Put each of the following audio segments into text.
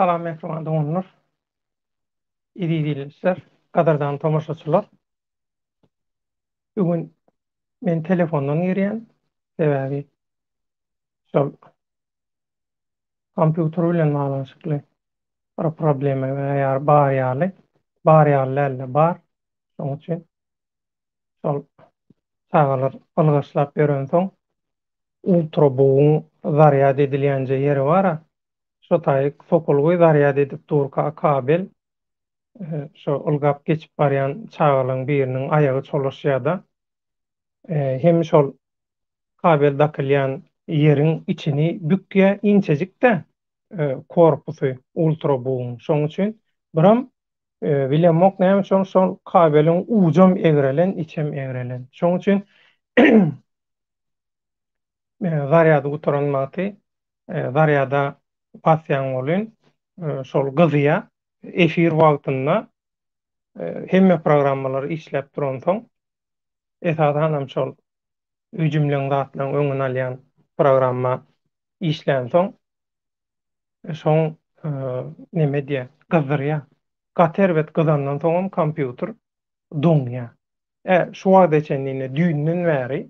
Salam ekran doňullar. Iri-iriler, gadardan tomaşaçylar. Bugün men telefondan girýän, sebäbi şol kompýuter bilen baglanyşykly bir problema bar bar ýaly bar. Şoň üçin şol sagalar ylgaşlap beren soň ultra boğum zaryad edilýänje ýeri bara. Şo taýyk sokulugy zaryad edip durka kabel şo ılgap geçip barýan çagalyň biriniň aýagy çolaşýarda hem şol kabel dakylýan ýeriň içini bükýä inçejik de korpusy ultra boğum. Şoň üçin biram bilemok näme üçin şol kabeliň ujam egrelen, içem egrelen. Şoň üçin zaryady gutaranmagy zaryada pasýan bolyn şol gyzýa efir wagtynda hemme programmalar işläp duran soň esasanam şol üjümleň zatlaryň öňüne alýan programma işlän soň şoň neme diýär gyzydyrýar. Gaterbet gyzandan soňam kompýuter doňýar. Şu wagda içendiňe düýünden bäri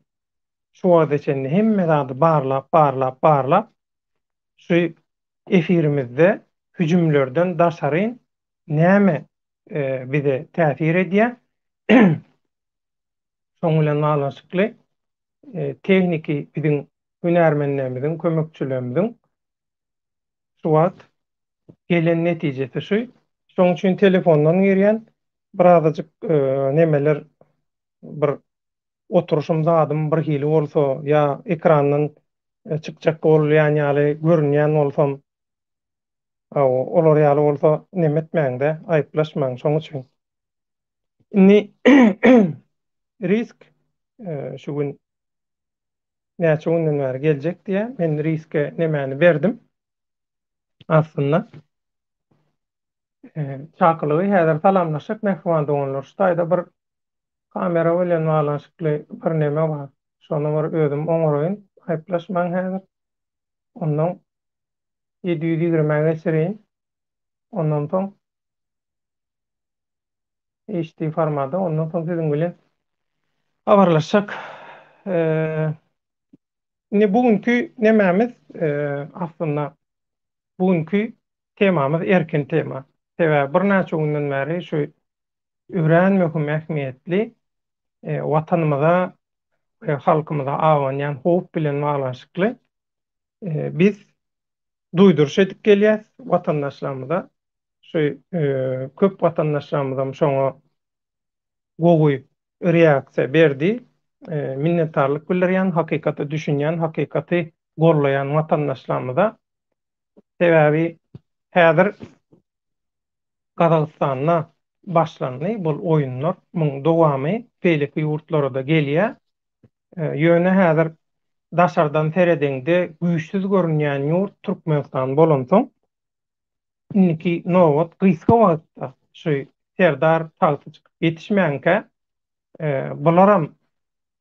şu wagda içende hemme zady barlap şu efirimizde hüjümlerden daşaryn näme bize täsir edýär? Şoň bilen baglanyşykly tehniki biziň hünärmenlerimiziň, kömekçilerimiziň şu wagt gelen netijesi şu. Şoň üçin telefondan girýän birazajyk nemeler bir oturuşum zadym bir hili bolsa ýa ekrandan çykjak bolýan ýaly görünýän bolsam olar ýaly bolsa neme etmäňde aýyplaşmaň şoň üçin. Inni risk şu gün näçe günden bäri geljek diýe men riske nemäni berdim. Aslında çakylygy häzir salamlaşyp mehman doňullar şu taýda bir kamera bilen baglanyşykly bir neme bar. Şonu bir özüm oňarayyn, aýyplaşmaň häzir. Ondan 720 geçireyim. Ondan soň HD formada ondan soň siziň bilen habarlaşak. Ne bugünkü nemämiz aslında bugünkü temamız erkin tema. Sebäbi bir näçe günden bäri şu öwrenmek ähmiýetli watanymyza we halkymyza awanýan howp bilen baglanyşykly biz duýduruş edip gelýäs watandaşlarymyza. Şu köp watandaşlarymyzam şoňa gowy reaksiýa berdi. Minnetdarlyk bildirýän, hakykaty düşünýän, hakykaty gorlaýan watandaşlarymyza. Sebäbi häzir Gazagystanda başlandy bul oýunlar. Muň dowamy beýleki ýurtlara gelýär. Ýöne häzir daşardan seredeňde güýçsiz görünýän ýurt Türkmenistan bolan soň inniki nowat gyska wagtda şu Serdar Tagty çykyp ýetişmänkä bularam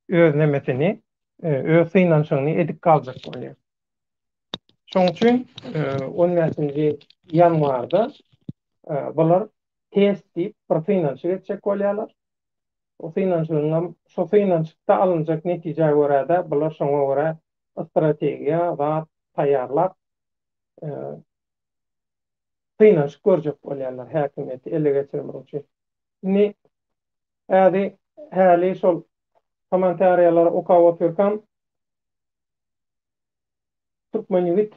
öz nemesini öz synanşygyny edip galjak bolýar. Şoň üçin 10-nji ýanwarda bular test diýip bir synanşyk etjek bolýarlar. O synanşygyň şo synanşykda alınjak netije görä de bular şoňa görä strategiýa we taýýarlap synanşyk görjek bolýarlar häkimiýeti ele geçirmek üçin. Ni häli şol komentariýalara okap oturkan Türkmen ýigit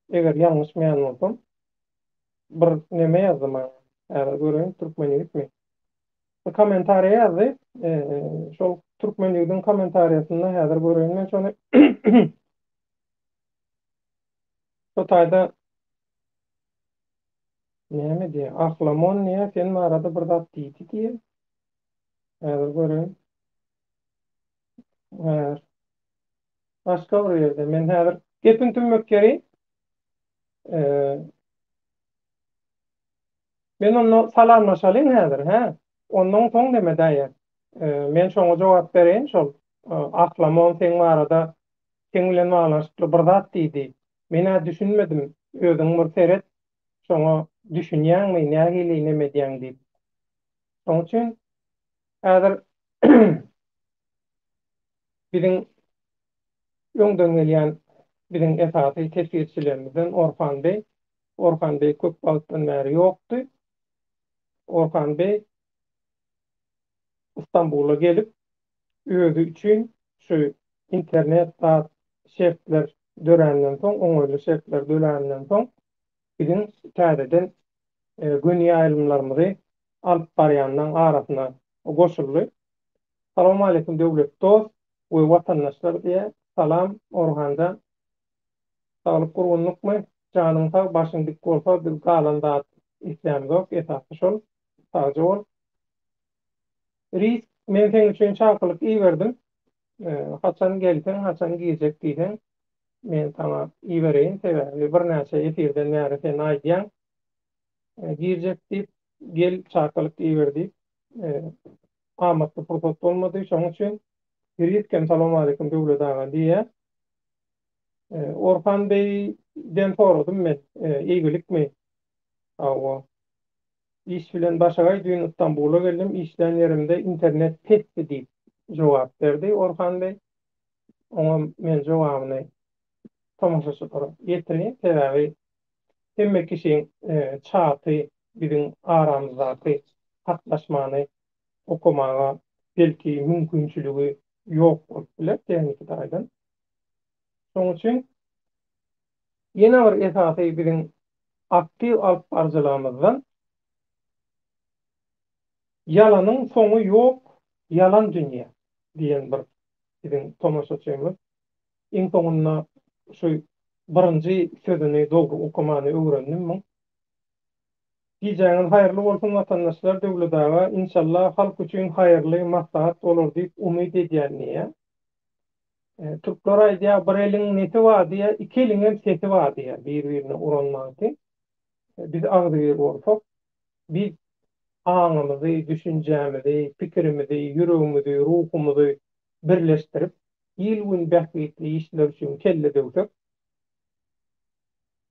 eger ýalňyşmaýan bolsam bir neme ýazdym. Göreň Türkmen ýigitmi? Bir komentariýa ýazdy. Şol Türkmen ýigitiň komentariýasynda häzir göreň men şonu şo taýda näme diýär? Ahlamon niýe sen arada bir zat diýdi diýär. Häzir göreň. Başga bir ýerde men häzir gepin tümmek geri men onu salamlaşalım häzir, ondan soň neme diýär? Men şoňa jogap bereň şol ahlamon sen arada sen bilen baglanyşykly bir zat diýdi. Men düşünmedim. Özüň bir seret şoňa düşünýänmi, nähili neme diýäň diýip. Şoň üçin häzir biziň öňden gelýän biziň esasy tesirçilerimizden Orhan Bey köp wagtdan bäri ýokdy. Orhan Bey İstanbul'a gelip özü üçin şu internet saat şertler dörenden soň, oňoýly şertler dörenden soň biziň täzeden gün ýaýlymlarymyzy alyp barýandan arasyna goşuldy. Salam aleykum döwlet dost we watandaşlar diýe salam Orhanda. Saglyk gurgunlukmy? Janyň sag, başyň dik bolsa biz galan zat isläm zok, esasy şol. Sagdy bol. Ris, men seň üçin çakylyk iýerdim. Haçan gelsen, haçan giýjek diýsen, men sana iýereýin, sebäbi bir näçe efirden näre sen aýdýan, giýjek diýip gel çakylyk iýerdik. Amatly pursat bolmady, şoň üçin Rizkem salam aleykum döwlet aga diýe. Orhan Bey'den soradym men, iýgilikmi? Awa. İş bilen başagay dün İstanbul'a geldim. İşden yerimde internet testi diýip jogap berdi Orhan Bey. Oňa men jogabyny tomoşaçylara ýetirýän, sebäbi hemme kişiň çaty biziň aramyzdaky hatlaşmany okumaga belki mümkinçiligi ýok bolup biler tehnik taýdan. Şoň üçin ýene bir esasy biziň aktiw alyp barjylarymyzdan ýalanyň soňy ýok, ýalan dünýä diýen bir biziň tomoşaçymyz. Iň soňunda şu birinji sözüni dogry okumany öwrendim. Gijaňyz haýyrly bolsun watandaşlar, döwlet aga inşallah halk üçin haýyrly maslahat bolar diýip umyt edýändiň. Türkler aýdýar, bir eliň neti bar diýe, iki eliň hem sesi bar diýe, bir-birine uranmak üçin. Biz agdy bir bolsak, biz aňymyzy, düşünjämizi, pikirimizi, ýüregimizi, ruhumuzy birleşdirip, ýylgyn bähbetli işler üçin kelle döwsek,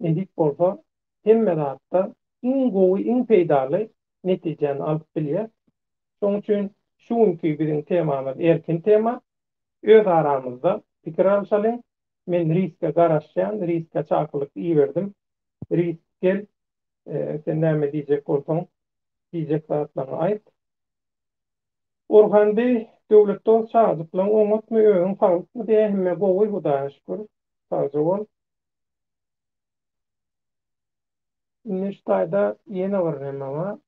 edip bolsa, hemme zatda iň gowy, iň peýdaly netijeni alyp bilýär. Şoň üçin şuňky biziň temamyz erkin tema, öz aramyzda pikir alşalyň. Men riske garaşýan, riske çakylyk iýerdim. Risk gel, sen näme diýjek bolsaň, diýjek zatlaryny aýt. Orhan Bey, döwlet dost çagyplan oňatmy öňüň saglypmy diýe hemme gowy Hudaýa şükür. Sagdy bol. Neştaýda ýene bir näme bar.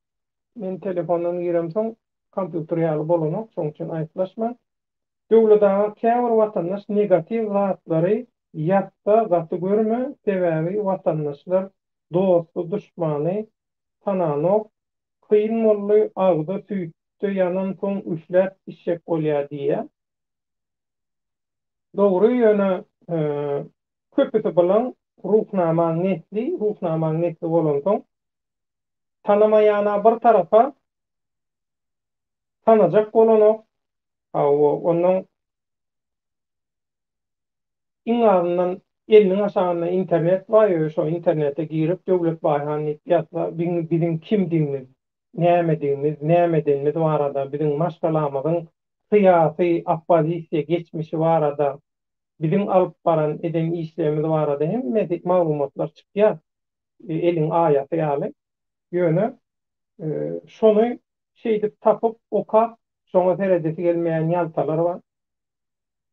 Men telefondan girem soň kompýuter ýaly bolanok, şoň üçin aýtlaşma. Döwletaga käbir watandaş negativ zatlary ýatda gaty görme, sebäbi watandaşlar dosty, düşmany tananok, kıyın bolly agda süýtde ýanan soň üçläp işek bolýar diýe. Dogry ýöne köpüti bilen ruhnamagnetli bolan soň tanamaýana bir tarafa tanajak bolanok, onun iňarından eliniň aşagynda internet bar, şo internete girip döwlet baýhany ýatsa biziň kimdigimiz, nämedigimiz barada, biziň maşgalamyzyň syýasy oppozisiýa geçmişi barada, biziň alyp baran eden işlerimiz barada hemme maglumatlar çykýar. Eliň aýaty ýaly ýöne şonu şeýdip tapyp okap, şoňa teredeti gelmeýän ýaltalar bar.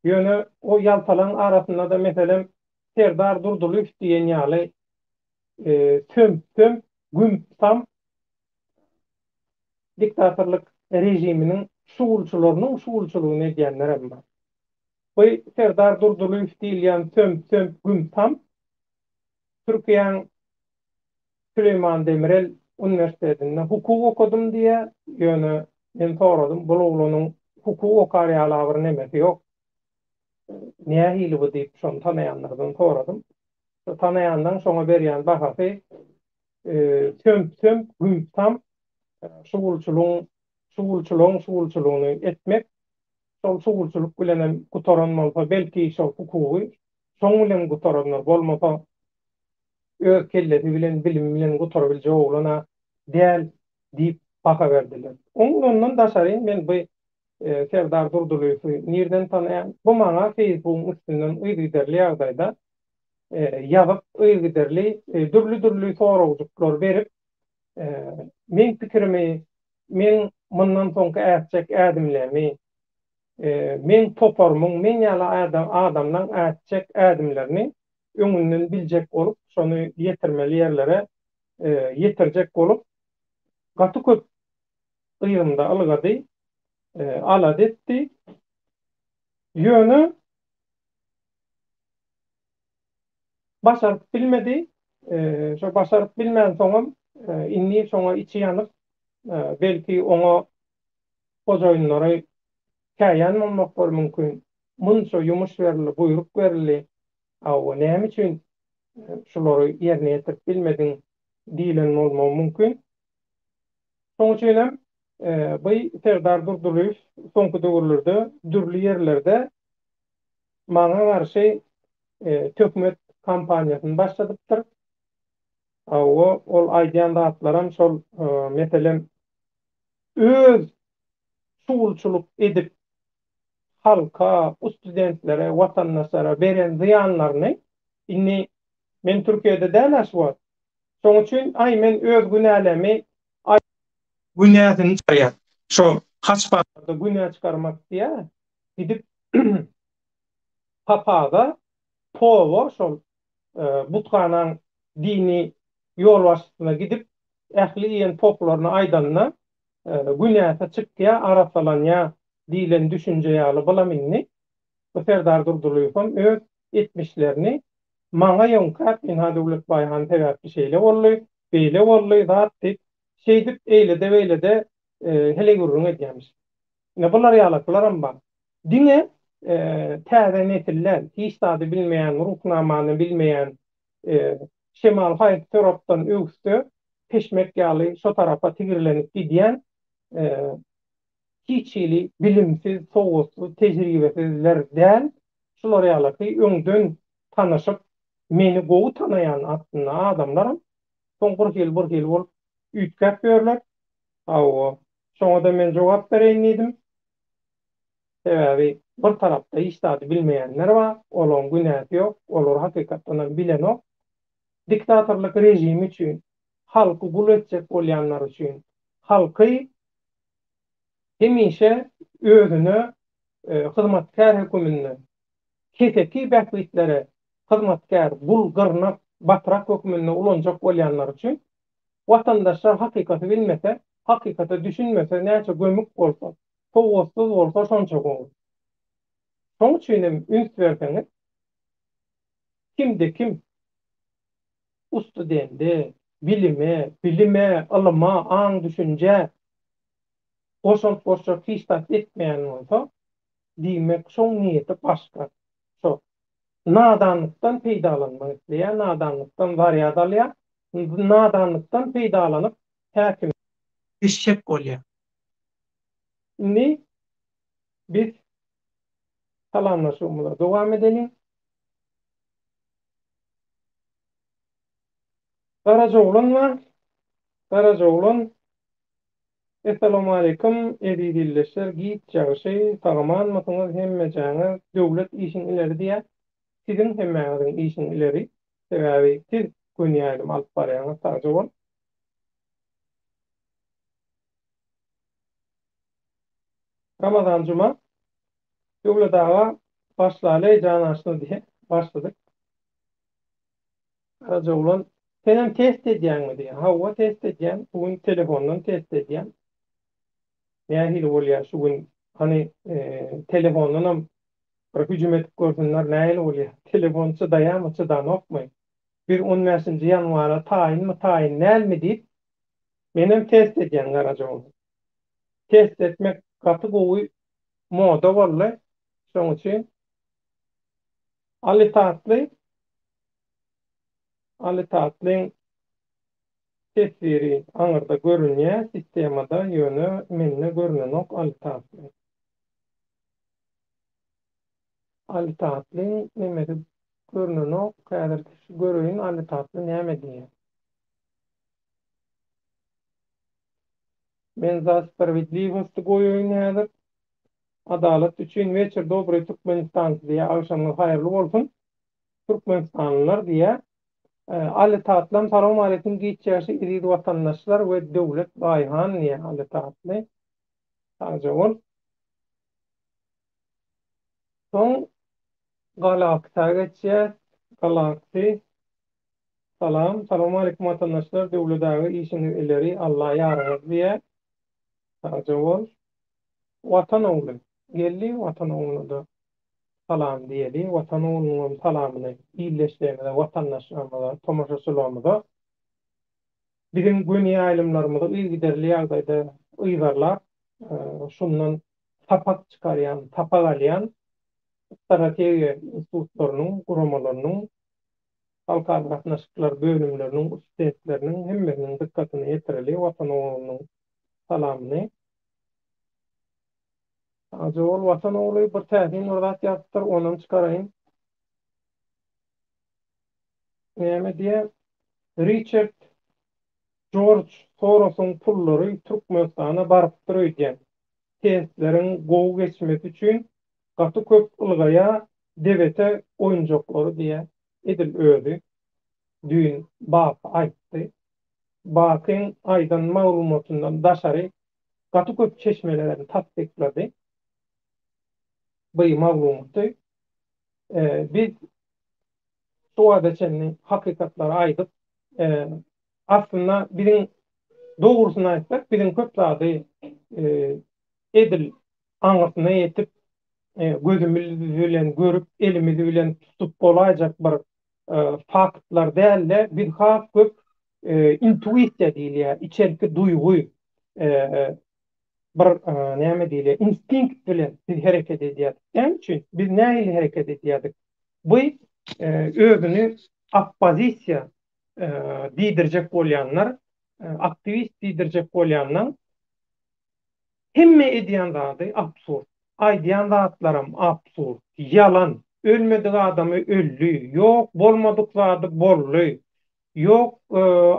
Ýöne o ýaltalan arasynda da meselem Serdar Durdulyp diýen ýaly töm gümtam diktatorlyk rejiminiň şuwulçylygyny edýänler hem bar. Bu Serdar Durdulyp diýilýän töm gümtam Türkiýanyň Süleyman Demirel Üniversitetinde hukuk okudum diye ýöne men soradym, bu oglanyň hukuk okar ýaly nemesi ýok. Nähili bu diýip şonu tanaýanlardan soradym. Tanaýandan şoňa berýän bahasy töm gümtam şuwulçylygyny etmek, şol şuwulçylyk bilen gutaranmaly, belki şol hukuky şoň bilen gutaranlar bolmasa öz kellesi bilen bilim bilen goturabilje oglana däl diýip baka berdiler. Ondan daşaryn men bu Serdar Durdulypy nirden tanýan? Bu maňa Facebook'un üstünden ýygyderli ýagdaýda ýazyp ýygyderli dürli soragçyklar berip men pikirimi, men mundan soňky ätjek ädimlerimi, men toparmyň, men ýaly adamdan ätjek ädimlerini öňünden biljek bolup, şonu ýetirmeli ýerlere ýetirjek bolup, gaty köp ýyrymda algady, alad etdi. Ýöne başaryp bilmedi. Şo başaryp bilmän soňam inni şoňa içi ýanyp, belki oňa hojaýynlary käýän bolmak bol mümkin. Munça ýumuş berildi, buyruk berildi. Aw näme üçin şolary ýerine ýetirip bilmediň diýilen bolmagy mümkin. Şoň üçin hem bu Serdar Durdulyp soňky döwürlerde dürli ýerlerde maňa garşy tökmet kampaniýasyny başladypdyr. Ol aýdýan zatlaram şol meselem öz suwulçuluk edip halka, studentlere, watandaşlara beren ziýanlaryny inni men Türkiýede däl aşwat. Şoň üçin men öz günälemi günäsini çykarýar. Şo haçpanda günä çykarmak diýä. Gidip papada powa şol butkanaň dini ýol başçysyna gidip ähli ýen poplaryny aýdanna günäse çykýa arasalanýa diýilen düşünje ýaly bulaminni bu Serdar Durdulypym öz etmişlerini maňa ýonka Pinha Döwlet Baýhan täwäpli şeýle bolly, beýle bolly zat diýip şeýdip eýle de hele gurrun edýärmiş. Ne bular ýalaklar bar. Diňe täze nesiller, hiç tadı bilmeyen, ruhnamany bilmeyen, Şemal Hayat Törop'tan öňüstü peşmek ýaly şo tarafa tigirlenip gidýän hiçili, bilimsiz, sowuslu, tejribesizler däl, şolar ýaly öňden tanyşyp meni gowy tanaýan aslında adamlaram soň bir ýyl bolup üýtgäp berler. Şoňa da men jogap bereýin diýdim. Sebäbi bir tarapda hiç tadı bilmeýänler bar, olaň günäsi ýok, olar hakykatdan bilen ok. Diktatorlyk rejimi üçin, halky gul etjek bolýanlar üçin, halky hemişe özüne hyzmatkar hökümine, keseki bähliklere hyzmatkar, gul gyrnap, batrak hökümine ulanjak bolýanlar üçin watandaşlar hakykaty bilmese, hakykaty düşünmese, näçe gömük bolsa, sowussyz bolsa şonça gowy. Şoň üçin üns berseňiz, kimde kim ustudende, bilime, alyma, aň düşünje boşalt hiçbir etmeyen olsa diýmek şoň niýeti başka. Şo nadanlykdan peýdalanmak diýär, nadanlykdan variýat alýar, nadanlykdan peýdalanyp häkim işçek bolýar. Biz salamlaşmamyza dowam edelim. Garajoglan var. Garajoglan Assalamu alaykum, eri dilleşler, giyip çağışı, tağman mısınız hemme canı, döwlet işin ileri diye, sizin hemmeğizin işin ileri, sebebi siz günyaylım alıp barayanız tağcı ol. Ramazan Cuma, döwlet ağa başlaly janaşny diye başladık. Garajy olan, senem test edýänmi diye, hawa test edýän, bugün telefondan test edýän. Nähili bolýar şu gün hani telefondan hüjüm etip görsünler nähili bolýar. Telefon çydaýarmy, çydanokmy? Bir 15-nji ýanwara taýynmy, taýyn näme diýip menem test edýän garajy oldu. Test etmek gaty gowy moda boldy. Şoň üçin Ali tesiri aňyrda görünýär, sistemada ýöne menne görünenok alitatly nemedi görünen o kadar kişi görüyün alı tatlı näme diýär. Men zat sperwitliwsty goýuň näder? Adalet üçin weçir dobry Türkmenistan diýe agşamly haýyrly bolsun. Türkmenistanlylar diýe aly tatlam salam aleikum giýçäşi iri watandaşlar we döwlet baýhan diýe aly tatly. Taňja bol. Soň galakta geçýär. Galakty salam aleikum watandaşlar döwletdägi işini ileri Allah ýarag diýe. Taňja bol. Watan ogly. Geldi watan ogluny salam diýeli, watan oglunyň salamyny iýleşdirmede, watandaşlarymyza, tomoşaçylarymyza bizim gün ýaýlymlarymyza ýygyderli ýagdaýda uýgarlar, şundan tapak çykarýan, tapak alýan strategiýa institutlarynyň, guramalarynyň, halkara gatnaşyklar bölümleriniň, üstünlikleriniň hemmeriniň dikkatyny ýetireli watan oglunyň salamyny Azol watan ogly bir täsin urat ýapdyr, onuň çykaraýyn. Näme diýe? Richard George Soros'un pullary Türkmenistana baryp durýar. Tentleriň gowy geçmesi üçin gaty köp ylgaya devete oýunjaklary diýe edil öýdi. Düýün bap aýtdy. Bakyn aýdan maglumatyndan daşary gaty köp çeşmelerini tasdiklady. Bu maglumaty biz sowadeçeni hakykatlary aýdyp aslında birin doğrusunu aýtsak birin köp zady edil aňatyna ýetip gözümüz bilen görüp elimiz bilen tutup bolajak bir faktlar däl bir has köp intuisiýa diýilýär, içerki duýgy bir näme diýilýär, instinkt bilen biz hereket edýär. Än üçin biz näme hereket edýärdik? Bu özüni oppozisiýa diýdirjek bolýanlar, aktivist diýdirjek bolýanlar hemme edýän zady absurd. Aýdýan zatlaram absurd, yalan, ölmedik adamy öldü, ýok bolmadyk zady bolly, ýok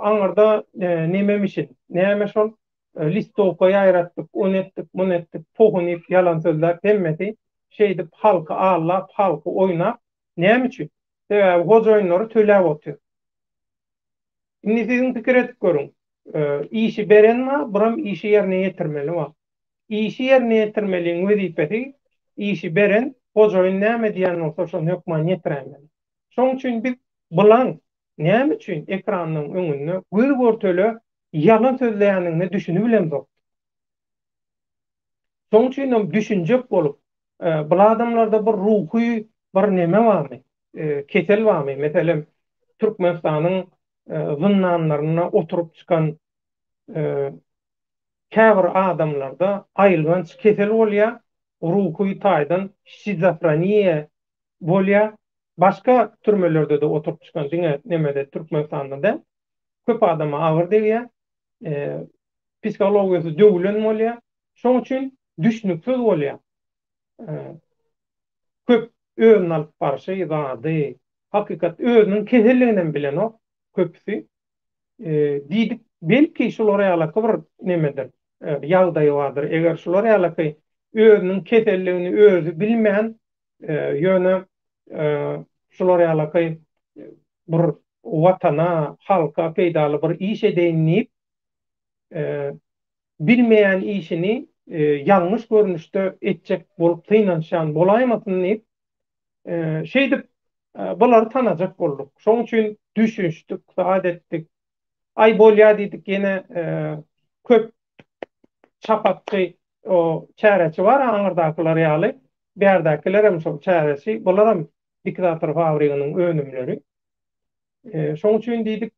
aňarda nememişin, näme şol listowka ýaýratdyk, onu etdik, bunu etdik, pogunyp yalan sözler hemmeti şeýdip halka ağlap, halka oýnap, näme üçin? Sebäbi hojaýynlary töläp otur. Indi sizin pikir etip görüň. İşi berenma, buram işi yerine getirmeli wa. İşi yerine getirmeliň wezipesi işi beren hojaýyn näme diýen bolsa şonu hökman getiremeli. Şoň üçin biz bulan näme üçin ekranyň öňünde gür-görtele yalan sözleýänini düşünüp bilemdik. Şoň üçin düşünjek bolup, bu adamlarda bir ruhy bir neme barmy? Kesel barmy? Meselem Türkmenistanyň zyndanlaryna oturup çykan käbir adamlarda aýylgan kesel bolýar, ruhy taýdan şizofreniýa bolýar. Başga türmelerde de oturup çykan diňe nemede Türkmenistanda da köp adama agyr diýär. Psikologiýasy döwlen bolýar. Şoň üçin düşnüksiz bolýar. Köp öňün alyp barşy zady, hakykat özüniň keselliginden bilen o köpüsi diýdik belki şolara ýalaky bir nemedir, ýagdaý bardyr. Eger şolara ýalaky özüniň keselligini özü bilmeýän ýöne şolara ýalaky bir watana, halka peýdaly bir iş edeýinip bilmeýän işini ýalňyş görnüşde etjek bolup tynanşan bolaýmasyn diýip şeýdip bulary tanajak bolduk. Şoň üçin düşünýüşdik, saat etdik. Ay bolýar diýdik gene köp çapatky o çäreçi bar aňyrdakylary ýaly. Bärdakiler hem şol çäresi, bular hem diktator fabrikanyň önümleri. Şoň üçin diýdik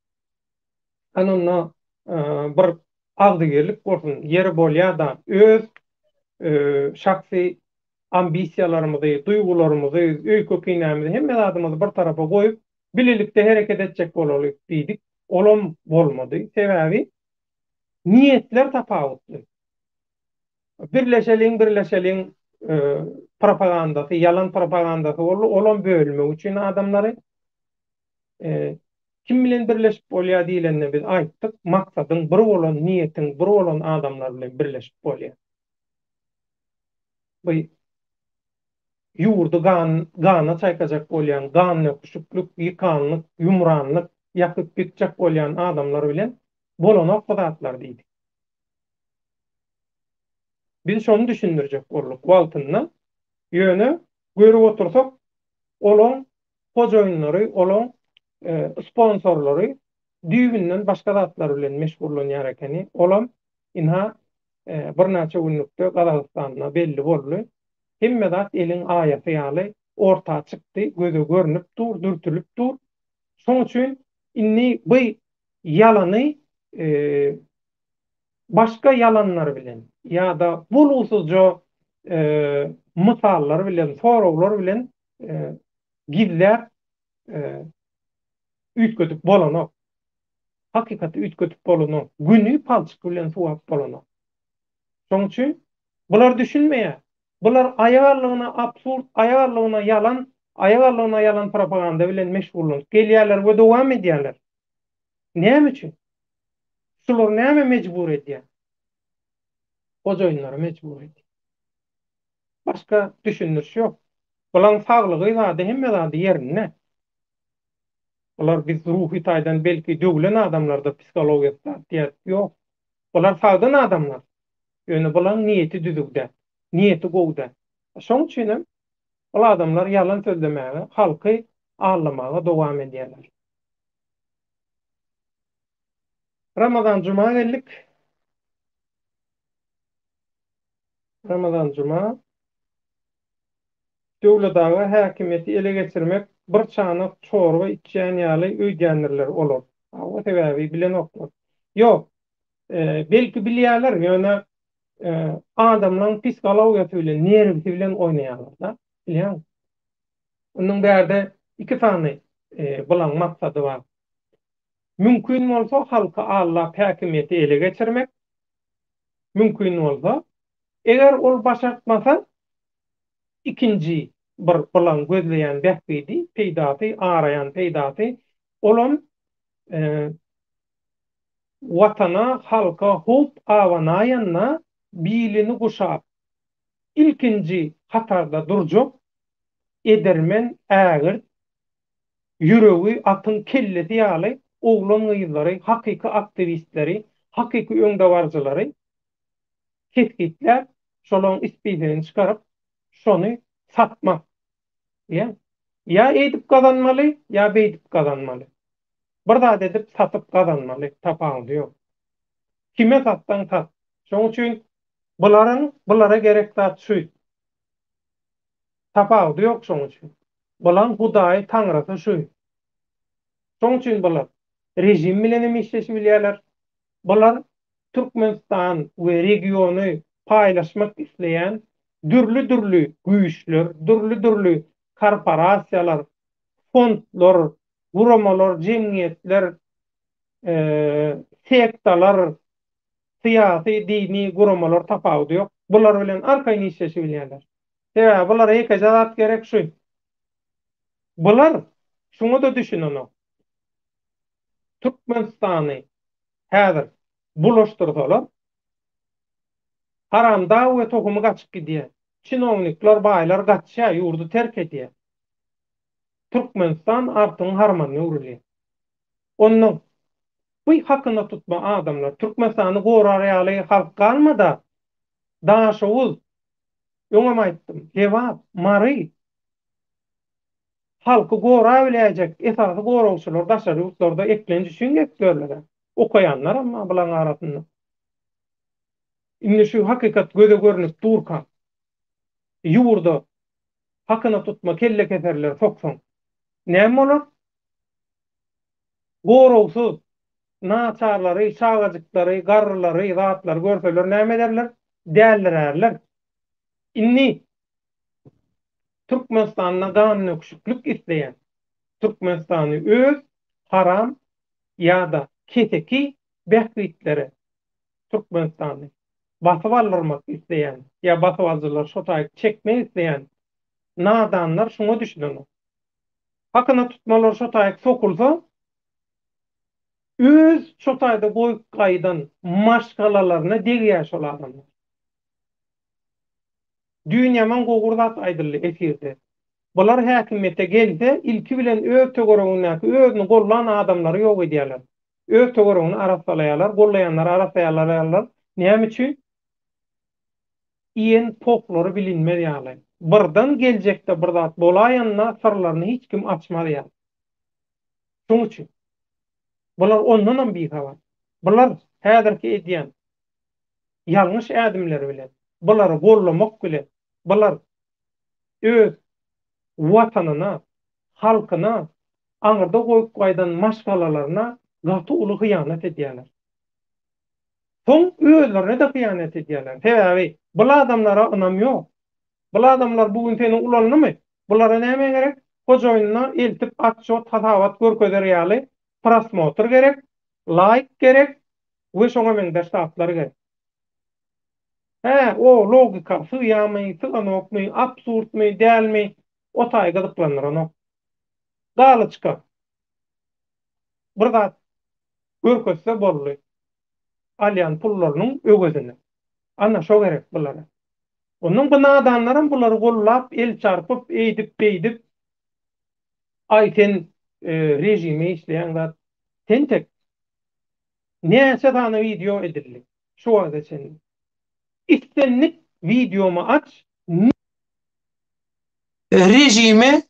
anonda bir agdygerlik bolsun, ýeri bolýar da öz şahsy ambisiýalarymyzy, duýgularymyzy, öýkökinämizi hemme adamyzy bir tarafa goýup bilelikde hereket etjek bolalyk diýdik. Olam bolmady. Sebäbi niýetler tapawutly. Birleşeliň e, propagandasy, yalan propagandasy olan bölme üçin adamlary e, kim bilen birleşip bolýar diýilende biz aýtdyk, maksadyň bir bolan, niýetiň bir bolan adamlar bilen birleşip bolýar. Bu ýurdu gana çaýkajak bolýan, gany kuşukluk, ýykanlyk, ýumranlyk ýakyp bitjek bolýan adamlar bilen bolanok zatlar diýdik. Biz şonu düşündirjek bolduk wagtynda. Ýöne görüp otursak, olan hojoýunlary, olan sponsorlary düýbinden başga zatlar bilen meşgullanýar ekeni, olam inha bir näçe günlükde Gazagystanda belli boldy. Hemme zat eliň aýaty ýaly orta çykdy, göze görünüp dur, dürtülüp dur. Şoň üçin inni bu ýalany başga yalanlar bilen ýa-da bulursuzca mysallar bilen, soraglar bilen gizler üýtgötüp bolanok. Hakykatda üýtgötüp bolanok. Günü palçyk bilen suwap bolanok. Şoň üçin bular düşünmeýär. Bular aýagarlygyna absurd, aýagarlygyna yalan, aýagarlygyna yalan propaganda bilen meşgullanıp gelýärler we dowam edýärler. Näme üçin? Şular näme mejbur edýär? Hojoýunlary mejbur edýär. Başka düşündürüş yok. Bulan saglygy zady hemme zady ýerinde. Bular biz ruhy taýdan belki döwlen adamlarda psikologiýasy diýär. Ýok. Bular sagdan adamlar. Ýöne bulan niýeti düzükde, niýeti gowda. Şoň üçin bu adamlar yalan sözlemäge, halky ağlamaga dowam edýärler. Ramazan Cuma geldik. Ramazan Cuma döwletagy häkimiýeti ele geçirmek bir çanyk çorba içýän ýaly öýdänirler olar. O sebäbi bilen oklar. Ýok, belki bilýärler, ýöne adamlaryň psikologiýasy bilen, nerwisi bilen oýnaýarlar da. Bilýän? Onuň bärde iki sany bulan maksady bar. Mümkin bolsa halka Allah häkimiýeti ele geçirmek. Mümkin bolsa, eger ol başartmasa ikinci bir bulan gözleýän bähbidi, peýdaty, arayan peýdaty olan watana, halka hop awanaýanna biilini guşap ilkinji hatarda durjak edermen ägir ýüregi atın kellesi ýaly oglan gyzlary, hakyky aktivistleri, hakyky öňdewarjylary tetkitler şolaň ispidini çykaryp şonu satmak. Ya edip kazanmaly, ya beýdip kazanmaly. Bir zat edip satyp kazanmaly, tapagy ýok. Kime satdan sat. Şoň üçin bulara gerek zat şu. Tapagy ýok şoň üçin. Bulan Hudaý Taňrysy şu. Şoň üçin bular rejim bilen işleşip bilýärler. Bular Türkmenistan we regiony paýlaşmak isleýän dürlü güýçler, dürlü korporasiýalar, fondlar, guramalar, jemgyýetler, sektalar, syýasy, dini guramalar tapagy ýok. Bular bilen arkaýyn işleşip bilýärler. Bulara ýeke zat gerek şu. Bular şunu da düşünýär. Türkmenistany häzir bulaşdyrsalar, haramda we tohumy gaçyp gidýär. Çinownikler, baýlar gaçýar, ýurdu terk edýär. Türkmenistan artyň harmanyny urulýar. Ondan bu hakyna tutma adamlar Türkmenistany gorar ýaly halk galmada daşawul ýöňem aýtdym. Jewap mary halky gora bilýäjek, esasy gorawçylar daşary ýurtlarda eklenji üçin geklerler. Okayanlar amma bulan arasynda. Indi şu hakykat göze görünüp durkan ýurda hakyna tutma kelle keserler sokson. Näme bolar? Gorawsuz naçarlary, çağajyklary, garrylary, zatlar görseler näme derler? Däldirärler. Inni Türkmenistanyň ganyny öküşüklük isleýän, Türkmenistany öz haram ýa-da keteki bähbitleri Türkmenistany batyp aldyrmak isleýän ýa batyp aldylar şotaýy çekmek isleýän nadanlar şuňa düşdüler. Hakyna tutmalar şotaýy sokulsa, öz şotaýda goýup gaýdan maşgalalaryna degýär şol adamlar. Dünýämen gowurdat aýdyldy efirde. Bular häkimiýete gelse, ilki bilen öz töweregiňdäki özüni gollan adamlary ýok edýärler. Öz töweregini arasalaýarlar, gollaýanlar arasaýarlar. Näme üçin? Iýen poklary bilinmedi ýaly. Birden geljekde bir zat bolaýanna sırlaryny hiç kim açmady ýaly. Şoň üçin bular ondan bihabar. Bular häzirki edýän ýalňyş ädimleri bilen, bulary gollamak bilen, bular öz watanyna, halkyna, aňyrda goýup gaýdan maşgalalaryna gaty uly hyýanat edýärler. Soň özlerine de hyýanat edýärler. Sebäbi bular adamlara ynam ýok. Bular adamlar bugün seni ulanlymy? Bulara näme gerek? Hojoýyna eltip atşo tatabat görkezler ýaly prosmotr gerek, like gerek we şoňa meňdeş taplar gerek. O logika syýamy, syganokmy, absurdmy, dälmi? O taýga dıklanır onu. Galy çykar. Bir zat görkezse bolly. Alyan pullarynyň ögezini. Anna şo gerek bulara. Onun bu nadanlaryň bulary gollap, el çarpyp, eýdip-beýdip aýten rejime işleýän zat tentek näçe tane video edildi. Şu wagtda sen istenlik videomu aç, rejime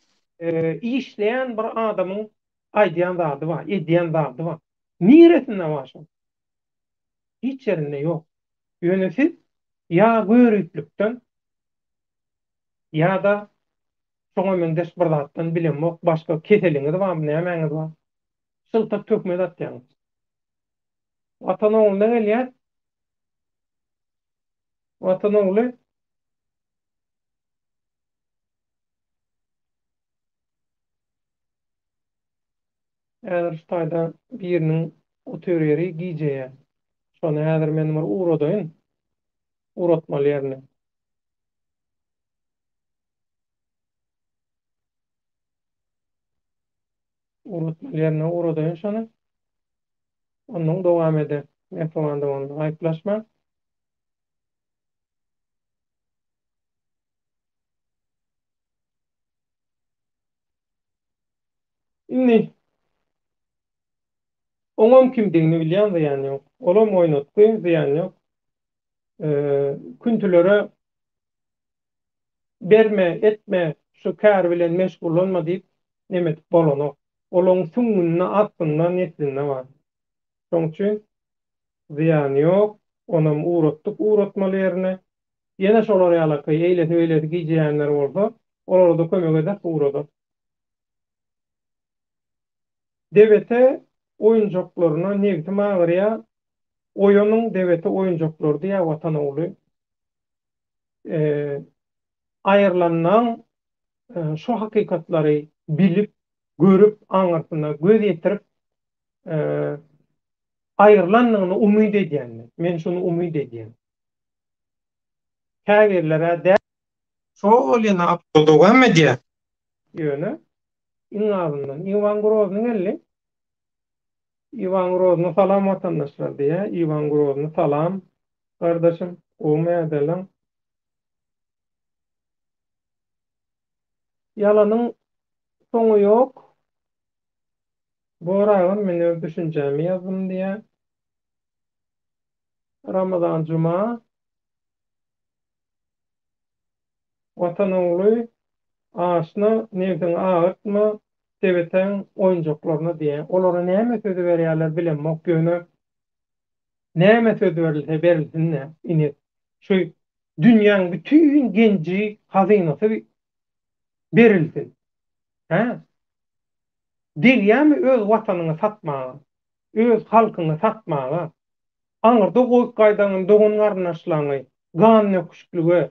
işleyen bir adamın aýdýan zady var, edýän zady var. Niresinde var şo? Hiç yerinde yok. Ýöne siz ya görüklükden ya da şoňa meňdeş bir zatdan bilenmek başga keseliňiz barmy, nämeňiz bar? Syltyp tökmeli atýaňyz. Watan oğluna gelýär. Watan oğlu Erstaýda biriniň oturýary gijeýär. Şonu häzir men bir uğradyň. Uğratmaly ýerine. Uğratmaly ýerine uğradyň şonu. Onuň dowam eder. Ýa-da onu aýplaşma. Indi oňam kimdigini bilýän ýany ýok. Olam oýnatdy ýany ýok. Küntülere berme, etme, şu kär bilen meşgul diýip nemet bolany. Olaň süňünde atyndan netinde bar. Şoň üçin ziýany ýok. Onam uğratmaly ýerine. Ýene şolar ýalaky eýledi gijeýänler bolsa, olara da kömek edip uğradyp. Devete oyuncaklaryna negti magyrya oyunun devete oyuncaklary diýä Watan ogly aýyrlanan şu hakykatlary bilip, görüp, aňartyna göz ýetirip aýyrlanmagyny umyt edýänler. Men şunu umyt edýän. Kägerlere de şol ýene apdowam edýär. Ýöne iňazyndan Ivan Grozny geldi. Ivan Grozny salam vatandaşlar diye. Ivan Grozny salam kardeşim. Umay edelim. Yalanın sonu yok. Bu arayın meni düşüncemi yazdım diye. Ramazan Cuma Watan ogly aşna nevden ağırtma deveten oyuncaklaryna diye. Olara näme sözi berýärler bilenmek göňe. Näme sözi berilse ne? Ine şu dünýäň bütün genji hazynasy berilsin. Ha? Dilýämi öz watanyny satmagy, öz halkyny satmagy, aňyrda goýup gaýdanyň dogun garnaşlagy, gan nöküşlügi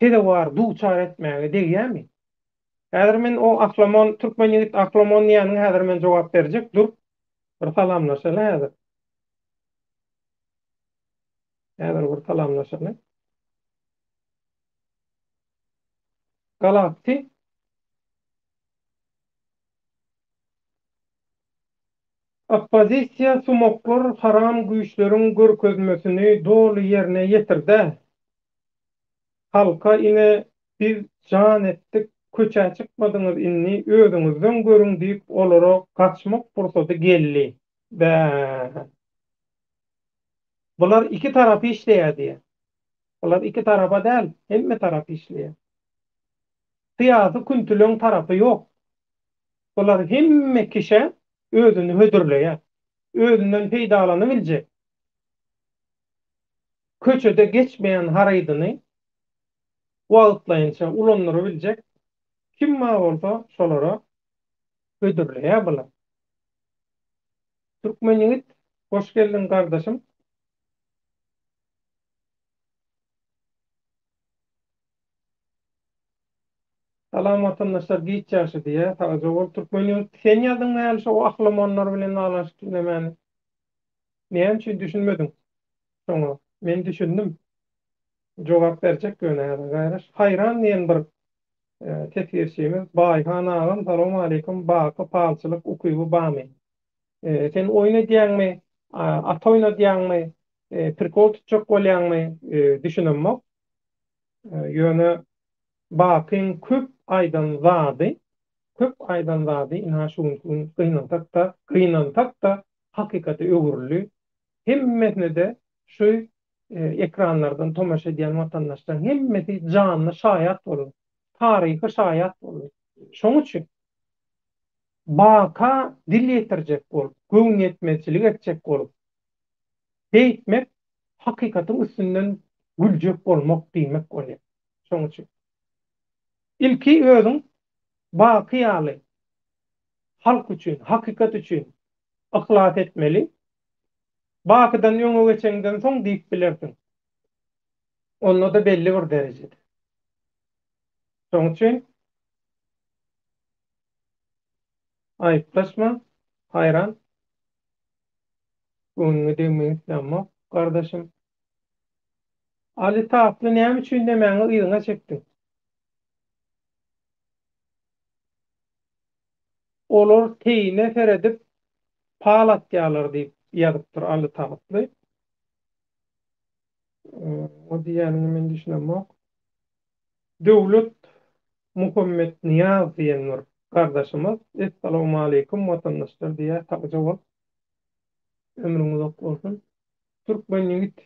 tede var duçar etmäge diýýärmi? Häzir men o aklamon türkmen ýigit aklamon ýanyň häzir men jogap berjek dur. Bir salamlaşalar häzir. Häzir bir salamlaşyk. Galaksi oppozisiýa sumoklar haram güýçleriň görkezmesini dolu ýerine ýetirdi. Halka ine biz jan etdik, köçä çykmadyňyz inni özüňizden görüň diýip olara gaçmak pursaty geldi. Bä. Bular iki tarapy işleýärdi. Bular iki tarafa däl, hemme tarapy işleýär. Syýasy küntüleň tarapy ýok. Bular hemme kişe özüni hödürleýär. Özünden peýdalany biljek. Köçede geçmeýän haraýdyny wagtlaýynça ulanlary biljek. Kim ma bolsa şolara hödürleýär bular. Türkmen ýigit, hoş geldin kardeşim. Salam vatandaşlar giýçäşi diýe. Taýja bol Türkmen ýigit. Sen ýazyň näme şo ahlamonlar bilen nalaşyk nämäni? Näme üçin düşünmediň? Şoňa men düşündüm. Jogap berjek göwnäde gaýraş. Haýran diýen bir tetgirçimiz Baýhan agam, salam aleykum. Baky palçylyk ukyby bamy. Sen oyna diýäňmi? At oyna diýäňmi? Prikol tutjak bolýanmy? Düşünemmek. Ýöne bakyn köp aýdan zady, köp aýdan zady ina şu gynantakda hakykata öwürli. Hemmesine de şu ekranlardan tomaşa edýän watandaşlar hemmesi canly şaýat bolur. Taryhy şaýat bolur. Şoň üçin baka dil ýetirjek bolup, göň ýetmezçilik etjek bolup, beýtmek hakykatyň üstünden güljek bolmak diýmek bolýar. Şoň üçin ilki özüň baky ýaly halk üçin, hakykat üçin ihlat etmeli. Bakydan ýöňe geçenden soň diýip bilersiň. Onda da belli bir derejede. Şoň üçin aýyplaşma, haýran, göňüňe degmeýin ama kardeşim. Ali Taply näme üçin demäňi ýygyna çekdiň? Olar teýine seredip palatýalar diýip ýazypdyr Ali Taply. O diýäni men düşünemok. Döwlet Muhammed Niyaz diýenler kardeşimiz. Assalamu aleykum vatandaşlar diýe taýja bol. Ömrüňiz ok bolsun. Türkmen ýigit.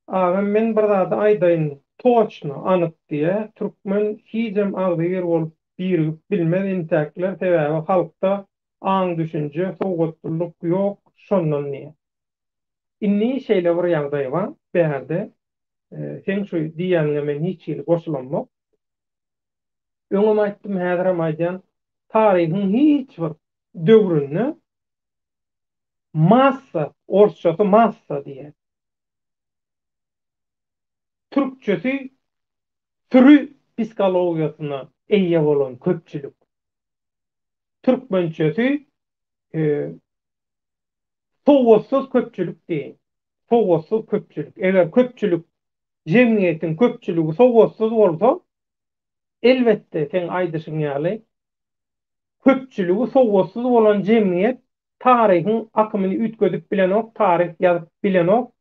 Agam men bir zady aýdaýyn toçna anyk diýe türkmen hijem agdyr bolup birigip bilmez intäkler sebäbi halkda aň düşünje, sowgatlyk ýok, şondan diýe. Inni şeýle bir ýagdaý bar. Bäherde sen şu diýäňe men hiç ýyl goşulanmak. Öňem aýtdym, häzir aýdýan taryhyň hiç bir döwrüni massa, orsçasy massa diýer. Türkçesi türü psikologiýasyna eýe bolan köpçülik. Türkmençesi sowgatsız köpçülik diýer. Sowgatsız köpçülik. Eger köpçülik jemgyýetiň köpçüligi sowgatsız bolsa, elbetde sen aýdyşyň ýaly köpçüligi sowgatsız bolan jemgyýet taryhyň akymyny ütgedip bilenok, taryh ýazyp bilenok,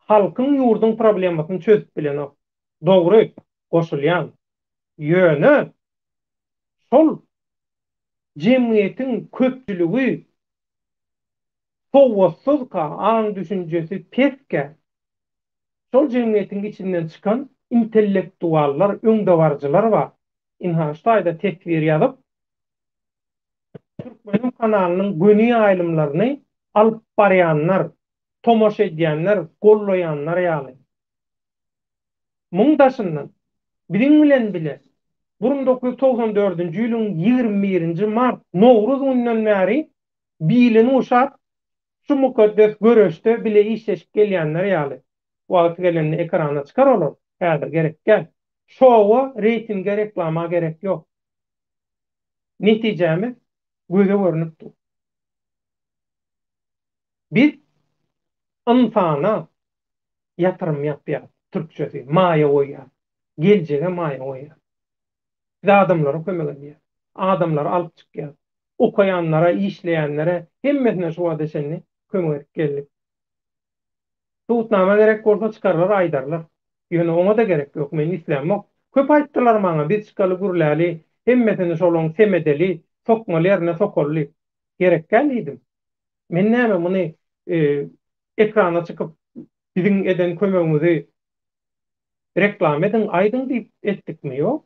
halkyň ýurduň problemasyny çözüp bilenok. Dogry, goşulýan. Ýöne şol jemgyýetiň köpçüligi sowgatsızka, aň düşünjesi peske, şol jemgyýetiň içinden çykan intellektuallar, öňdewarjylar bar. Inhaçtaýda tekbir ýazyp Türkmen kanalynyň göni aýlymlaryny alyp barýanlar, tomoşa edýänler, gollaýanlar ýaly. Muňdaşyndan biziň bilen bile 1994-nji ýylyň 21-nji mart Nowruz gününden bäri bilen uşak şu mukaddes göreşde bile işleşip gelýänler ýaly. Wagt gelende ekrana çykar olar. Häzir gerek gel. Şowa, reytinge, reklama gerek ýok. Netijemiz göze görünüpdir. Biz insana Yatırım yapýar. Türkçesi maýa goýýar. Geljege maýa goýýar. Biz adamlara kömek edýär. Adamlar alyp çykýar. Okuyanlara, işleýänlere hemmesine şu wada senni kömek edip geldik. Tutnama gerek bolsa çıkarlar, aydarlar. Ýöne oňa da gerek ýok. Men islämok. Köp aýtdylar maňa, biz çykaly gürläli, hemmesini şolaň semedeli, sokmaly ýerine sokolly. Gerek gelýdim. Men näme muny ekrana çıkyp biziň eden kömegimizi reklam edin, aýdyň diýip etdikmi? Ýok.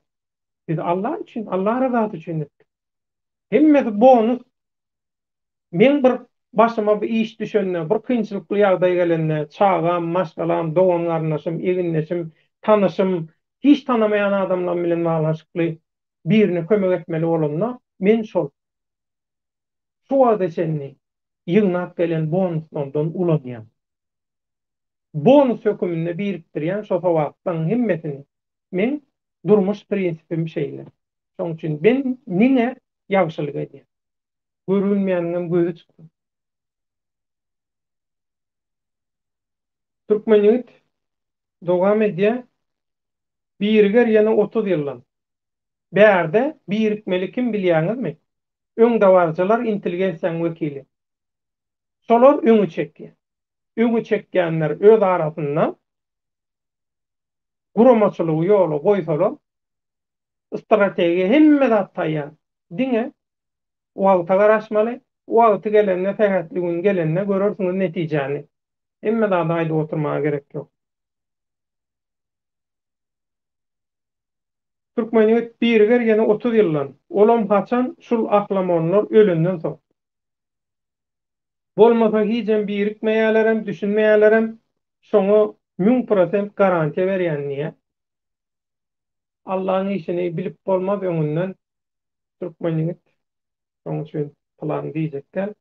Biz Allah üçin, Allah razasy üçin etdik. Hemmesi bonus. Men bir başyma bir iş düşende, bir kynçylykly ýagdaý gelende, çagam, maşgalam, dogam garnaşym, eginleşim, tanışym, hiç tanamayan adamlar bilen malaşykly birine kömek etmeli bolanda, men şol şu wada senni ýygnap gelen bonuslardan ulanýan. Bonus hökümünde biriktirýän şo sowatlaryň hemmesini men durmuş prinsipim şeýle. Şoň üçin ben niňe ýagşylyk edýän? Görülmeýäniň gözü çykdy. Türkmeniyet dowam edýär. Birger ýene 30 ýyldan. Bärde birikmeli kim bilýäňizmi? Öňdawarjylar intelligensiýanyň wekili. Şolar öňü çekýär. Öňü çekýänler öz arasynda guramaçylygy ýoly goýsalar, strategiýa hemme zat taýýar. Diňe wagta garaşmaly, wagty gelende tähetligin gelende görürsiňiz netijäni. Hemme zat aýdyp oturmaga gerek ýok. Türkmeniyet birger ýene 30 ýyldan. Olam haçan şul aklamonlar ölünden soň. Bolmasa hiçem birikmeýärlerem, düşünmeýärlerem şoňa 1000% garantiýa berýän niýe? Allah'ın işini bilip bolmaz öňünden Türkmeniyet şoň üçin plan diýjekler.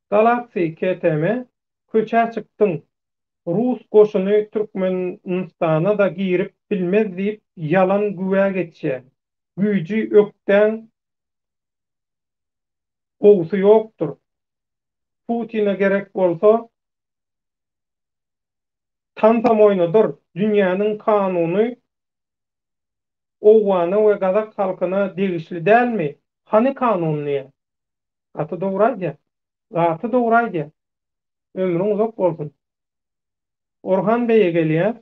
Galaxy KTM köçä çykdyň. Rus goşuny Türkmenistana da girip bilmez diýip yalan güwä geçýär. Güýji ökden gowsy ýokdur. Putin'e gerek bolsa tantam oýnadyr. Dünýäniň kanuny owany we Gazak halkyna degişli dälmi? Hany kanuny? Gaty doguraýdy. Gaty doguraýdy. Ömrüň uzak bolsun. Orhan Bey'e gelýär.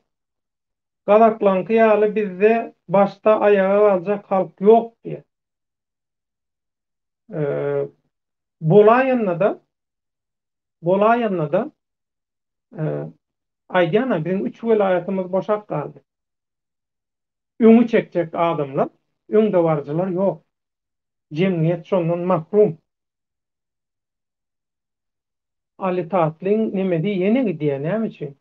Gazaklanky ýaly bizde başda ayağa aljak halk ýok diýär. Bolaýanna da aýdýana bizim 3 welaýatymyz boşak galdy. Öňü çekjek adamlar, öňdewarjylar ýok. Jemgyýet şondan mahrum. Ali Tatlyň nime diýeni diýen näme üçin?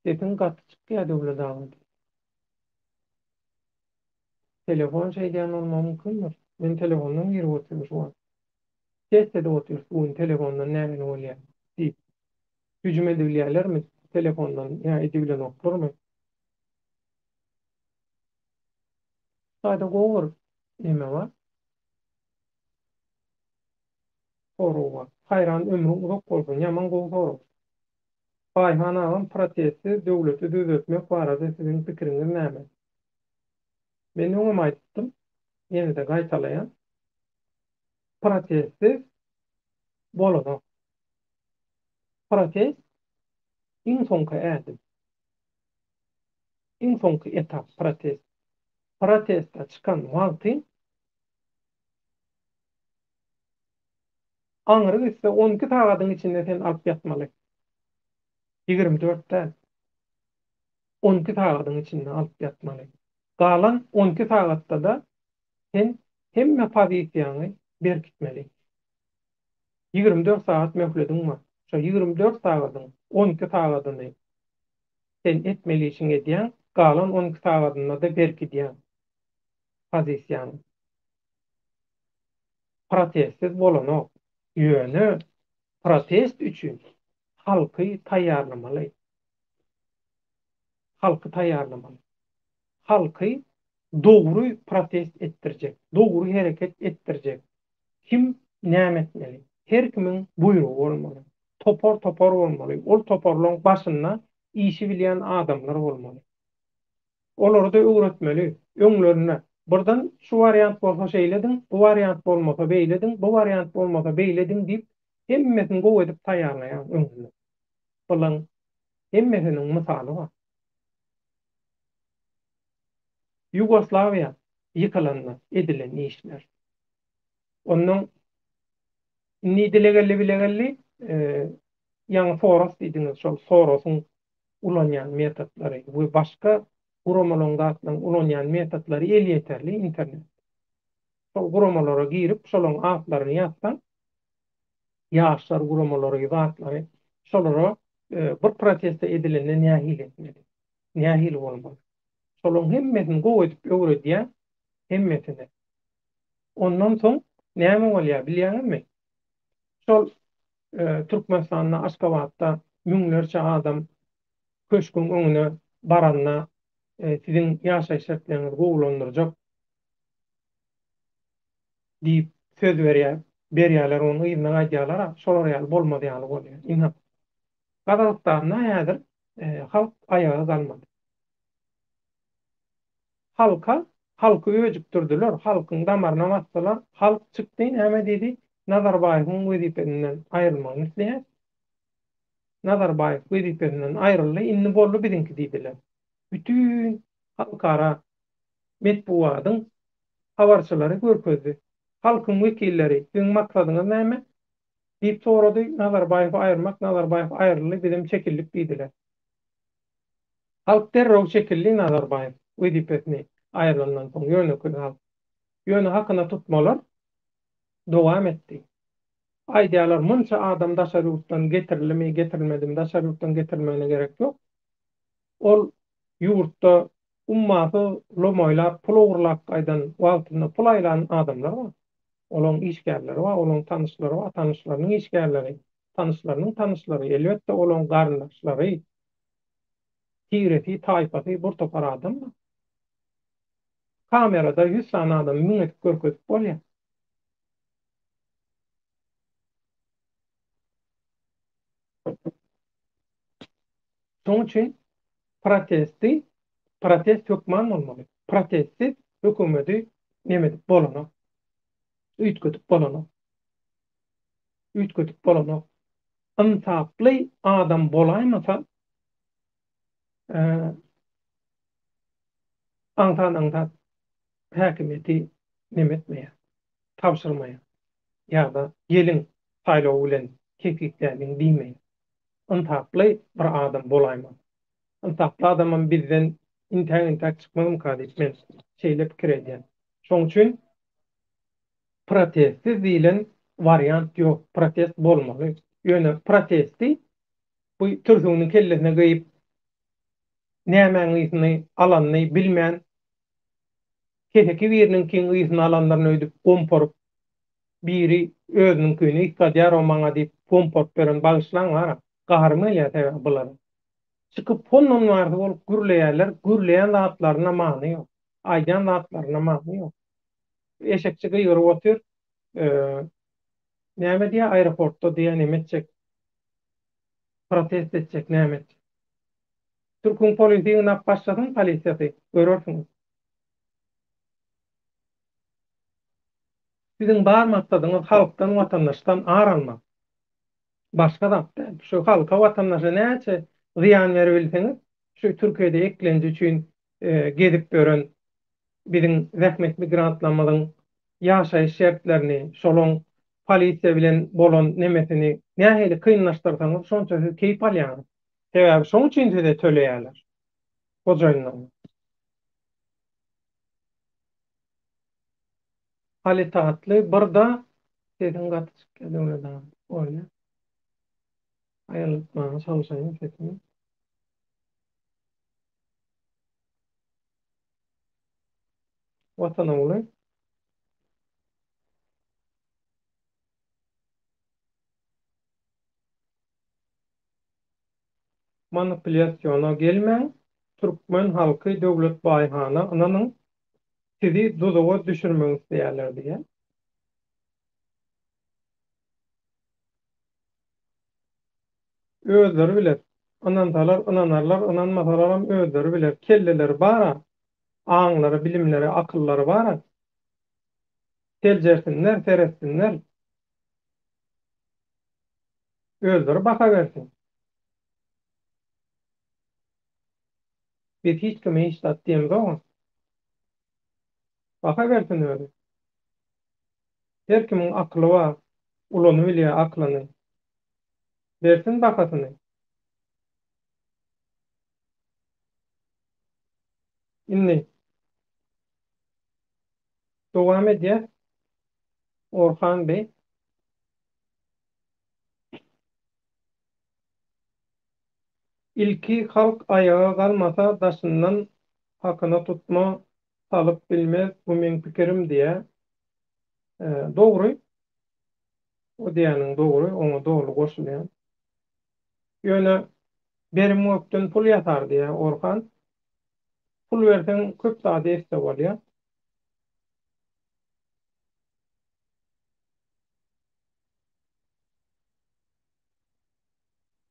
Setin gaty çykýar döwlet. Telefon şeyden olma mümkünmür. Men telefondan girip oturuyorum şu an. Sesle de oturuyorum. Bu telefondan näme bolýar? Diýip. Hüjüm edilýärlermi? Telefondan ýa edilen oklarmy? Saýda gowur nime var? Soruwa. Hayran ömrü uzak bolsun. Ýaman gowy soru. Baýhan agam protesti döwleti düzeltmek barada siziň pikiriňiz näme? Men oňa aýtdym. Ýene de gaýtalaýan. Protesti bolanok. Protest iň soňky ädim. Iň soňky etap protest. Protestda çykan wagty aňyry ise 12 sagatyň içinde sen alyp ýatmaly. 24'te 12 sagatyň içinde alyp ýatmaly. Galan 12 sagatda da sen hemme pozisiýany berkitmeli. 24 sagat möhlediň var. Şo 24 sagatyň 12 sagatyny sen etmeli işiň edýän, galan 12 sagatyny da berkitýän pozisiýany. Protestsiz bolanok. Ýöne protest üçin halky taýýarlamaly. Halky taýýarlamaly. Halky dogry protest etdirjek, dogry hereket etdirjek. Kim näme etmeli? Her kimiň buýrugy bolmaly. topor topor bolmaly. Ol toporlaryň başynda işi bilen adamlar bolmaly. Olary da öwretmeli, öňlerine. Burdan şu variant bolsa şeýledin, bu variant bolmasa beýledin, bu variant bolmasa beýledin diýip hemmesini gowy edip taýýarlaýan öňüne. Bulan hemmesiniň mysaly bar. Ýugoslavia ýykylanma edilen işler. Onuň inni dilegelli bilegelli ýa-ni Soros diýdiňiz şol Sorosyň ulanýan metodlary we başga guramalardan ulanýan metodlary el ýeterli internet. Şol guramalara girip şolaryň atlaryny ýazsan, ýaşlar guramalary zatlary şolara bir protesta edilenden nähil etmeli. Nähil bolmaly. Şolaryň hemmesini gowy edip öwredýär, hemmesini. Ondan soň näme bolýar bilýärmi? Şol Türkmenistanyň Aşgabatda müňlerçe adam köşkün öňüne baranna sizin ýaşaýyş şertlerinizi gowulandyrjak diýip söz berýärler, onu ýygyna aýdýarlar, şolar ýaly bolmady ýaly bolýar. Inha Gazakstanda häzir halk ayağa kalmadı. Halky öjükdirdiler, halkyň damaryna basdylar. Halk çykdy, näme dedi? Nazarbaýewiň wezipesinden aýrylmagyny isleýär. Nazarbaýew wezipesinden aýryldy, inni boldy biziňki diýdiler. Bütün halkara metbuatyň habarçylary görkezdi. Halkyň wekilleri, "Siziň maksadyňyz näme?" diýip sorady. Nazarbaýew aýrmak, Nazarbaýew aýryldy, bizim çekildik diýdiler. Halk derrew çekildi Nazarbaýew wezipesini aýrylandan soň ýönekli halk. Ýöne hakyna tutmalar dowam etdi. Aýdýarlar, munça adam daşary ýurtdan getirilmi, getirilmedi, daşary ýurtdan getirilmegine gerek ýok. Ol ýurtda ummaty lomoýlap, pul ugurlap gaýdan wagtyna pul aýlan adamlar bar. Olaň işgärleri bar, olaň tanyşlary bar, tanyşlarynyň işgärleri, tanyşlarynyň tanyşlary, elbetde olaň garyndaşlary, tireti, taýpasy bir topar adam. Kamerada 100 tane adam müňet görkezip bolýar. Şoň üçin protest hökman bolmaly. Protestsiz hökümeti nemedip bolanok, üýtgetip bolanok. Insaply adam bolaýmasa, aňtan häkimeti nemetmeýär, tapşyrmaýar. Ýa-da ýeliň saýlawy bilen keklikläniň diýmeýär. Insaply bir adam bolaýmaz. Insaply adamam bizden intäň çykmagym kadyp men şeýle pikir edýän. Şoň üçin protestsiz diýilen variant ýok. Protest bolmaly. Ýöne protesti bu türküňiň kellesine gyýyp nämeňizni alanyny bilmän keteki biriniň kiň ýyzyny alanlaryny öýdüp gomporup biri özüniň küýüni isgadýar o maňa diýip gomporup beren bagyşlaň bar. Gaharmy ýa-da bular. Çıkıp fonun vardı olup gürleýärler, gürleýän zatlaryna many ýok. Aýdan zatlaryna many ýok. Eşekçi gyýryp otur, näme diýär aeroportda diýen emetjek, protest etjek näme. Türkün polisiýasyna başlasyň polisiýasy, görürsiňiz. Siziň bar maksadyňyz halkdan, watandaşdan aralmak. Başga da şu halka, watandaşa näçe ziyan berebilseňiz, şu Türkiýede eklenji üçin gezip gören biziň zähmet migrantlarymyzyň ýaşaýyş şertlerini, şolaň polisiýa bilen bolan nemesini nähili kynlaşdyrsaňyz, şonça siz keýip alýaňyz. Sebäbi şoň üçin size töleýärler. Gojaýynlar. Hali taatly bir da sesin gatyp gelýär. Oýna. Aýalypmaňyz çalışaýyn sesini. Watana uly. Manipulasiýona gelmeň. Türkmen halky döwlet baýhana ananyň sizi duzaga düşürmek isleýärler diýen. Özleri biler. Anantalar, ananarlar, ananmatalar özleri biler. Kelleleri bara, ağınları, bilimleri, akılları bara. Teljersinler, teretsinler, özleri baka versin. Biz hiç kime hiç tat diyemiz ama baka versin öyle. Her kimin aklı var. Ulonu biliyor aklını. Versin bakasını. İnni. Devam ediyor. Orhan Bey. İlki halk ayağa kalmasa daşından hakına tutma salıp bilmez bu men pikirim diye. Doğru. O diyenin doğru. Ona doğru koşulayan. Yöne berim öptün pul yatar diye Orhan. Pul versen köp daha destek oluyor.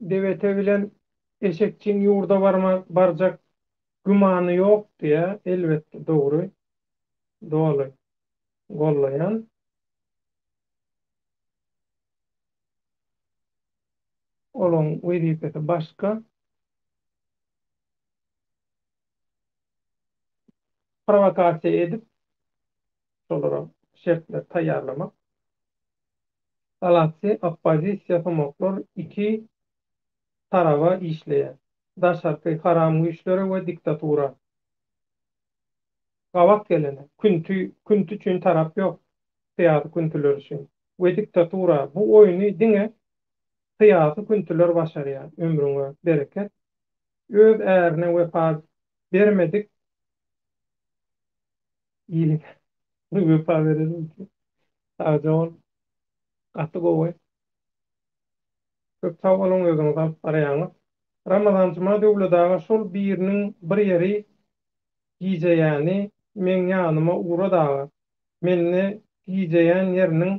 Devete bilen eşekçin yurda baracak gümanı yok diye elbette doğru. Doğru. Gollayan. Olon vazifesi başka. Provokasiya edip solara şertler tayarlamak. Galatsi oppozisiya tomoklar iki tarafa işleyen. Daşarkı haram güýçleri we diktatura. Gawak gelene. Küntü çün tarap yok. Siyasi küntüler üçün. We diktatura. Bu oyunu diňe siyasi küntüler başarýar. Ömrüňe bereket. Öz ärine wefa bermedik. İyilik. Wefa verelim ki. Sadece ol. Gatty gowy. Köp sag bolan özüňiz alyp baraýaňyz. Ramazançyma döwletaga şol biriniň bir ýeri giýjeýäni meň ýanyma ura daga. Menne giýjeýän ýeriniň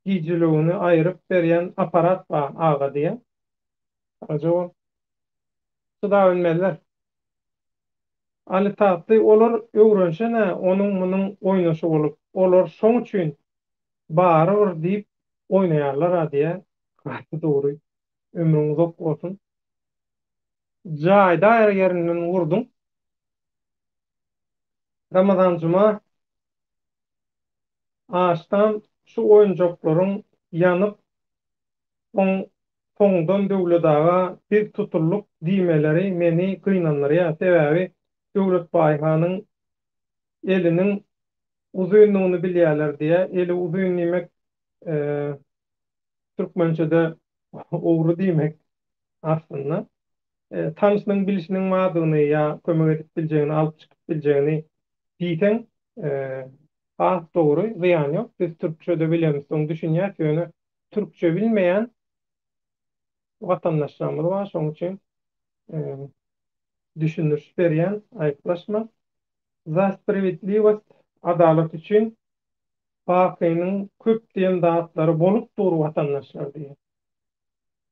giýjiligini aýryp berýän aparat bar aga diýe. Ajol. Şuda bilmezler. Ali tatly olar öwrenşene onuň munyň oýnaşy bolup, olar şoň üçin baryr diýip oýnaýarlar ha diýe. Gaty dogry. Ömrüň uzak bolsun. Jaýda ýerinden wurdum. Ramazançyma ağaçtan şu oýunjaklaryň ýanyp oň soňdan döwletaga bir tutuluk diýmeleri meni gynanýar. Sebäbi döwlet baýhanyň eliniň uzunlygyny bilýärler diýe. Eli uzun diýmek türkmençede owru diýmek aslında. Tanışnyň bilişiniň madyny ýa kömek edip biljegini, alyp çykyp biljegini diýsen, has dogry, ziýan ýok. Biz türkçede bilýärmiz, soň düşünýär ki, öňe türkçe bilmeýän watandaşlarymyz bar, şoň üçin düşünür berýän aýtlaşma. Za spravedliwость, adalet üçin bakynyň köpdiýen datlary bolup dur watandaşlar diýer.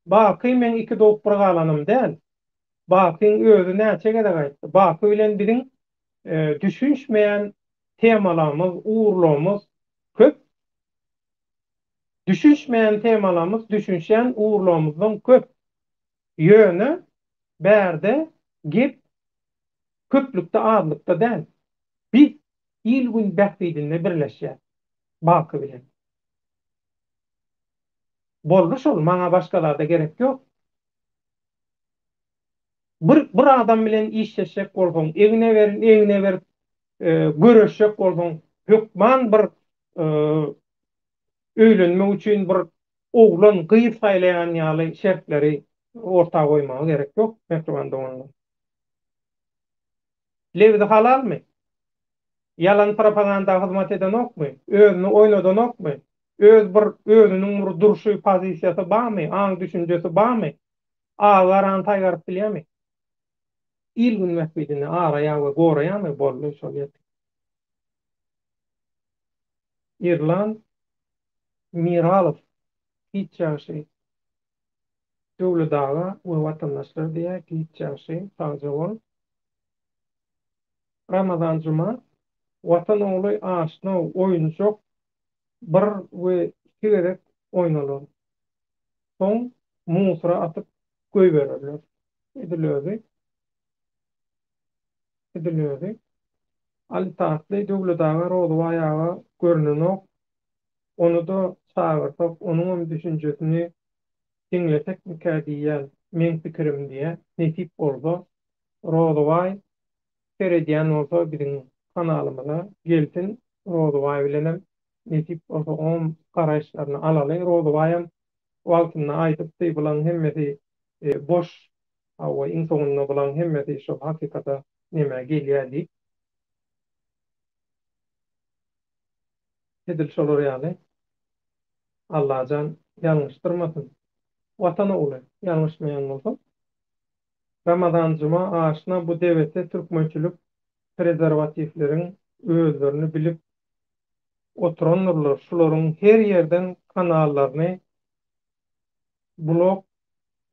Baky men iki dowup bir galanım däl. Bakyň özü näçe gede gaýtdy. Baky bilen biziň düşünmeýän temalarymyz, uğurlarymyz köp. Düşünmeýän temalarymyz, düşünşen uğurlarymyzdan köp. Ýöne bärde gep köplükde azlykda däl. Biz il gün bähbidinde birleşýär. Baky bilen. Boldy şol, maňa başgalarda gerek ýok. Bir adam bilen işleşek bolsaň, eňine berip göreşek bolsaň, hökman bir öýlenmek üçin bir oglan gyýyp saýlaýan ýaly şertleri ortaga goýmagy gerek ýok. Mehriban doganlar. Lewde halalmy? Yalan propaganda hyzmat eden okmy? Özüni oýnadan okmy? Özüniň bir duruşy pozisiýasy barmy? Aň düşünjesi barmy? Agaran taýgaryp bilýärmi? İlgün mehbidini araýa we goraýarmy boldy şol. İrland Miralov hiç ýaşy. Döwlet-daga we watandaşlar diýä gitjäşi taýja bol. Ramazan juma watan oğlu aşna oýunjak bir we iki gerek oýnalar. Soň musura atyp göý bererler. Edilýärdi, edilýärdi. Ali tahtly Döwlet-daga rozu ayağa görnünok, onu da çağırtyp, onuň düşünjesini diňletek diýýär. Men pikirim diýe nesip bolsa, Rozoway serediýän bolsa biziň kanalymyza gelsin. Rozoway bilenem nesip bolsa on garaşlaryny alaly. Rozowaýam wagtyny aýdyp bulan hemmeti boş hawa insanyna bulan hemmeti şo hakykata näme gelýärdi. Edil şolar ýaly. Allahjan ýalňyşdyrmasyn. Watan oğlu ýalňyşmaýan bolsa, Ramazan juma aşna bu dewlette türkmençilik prezerwatifleriň özlerini bilip oturanlar, şolaryň her ýerden kanallaryny blok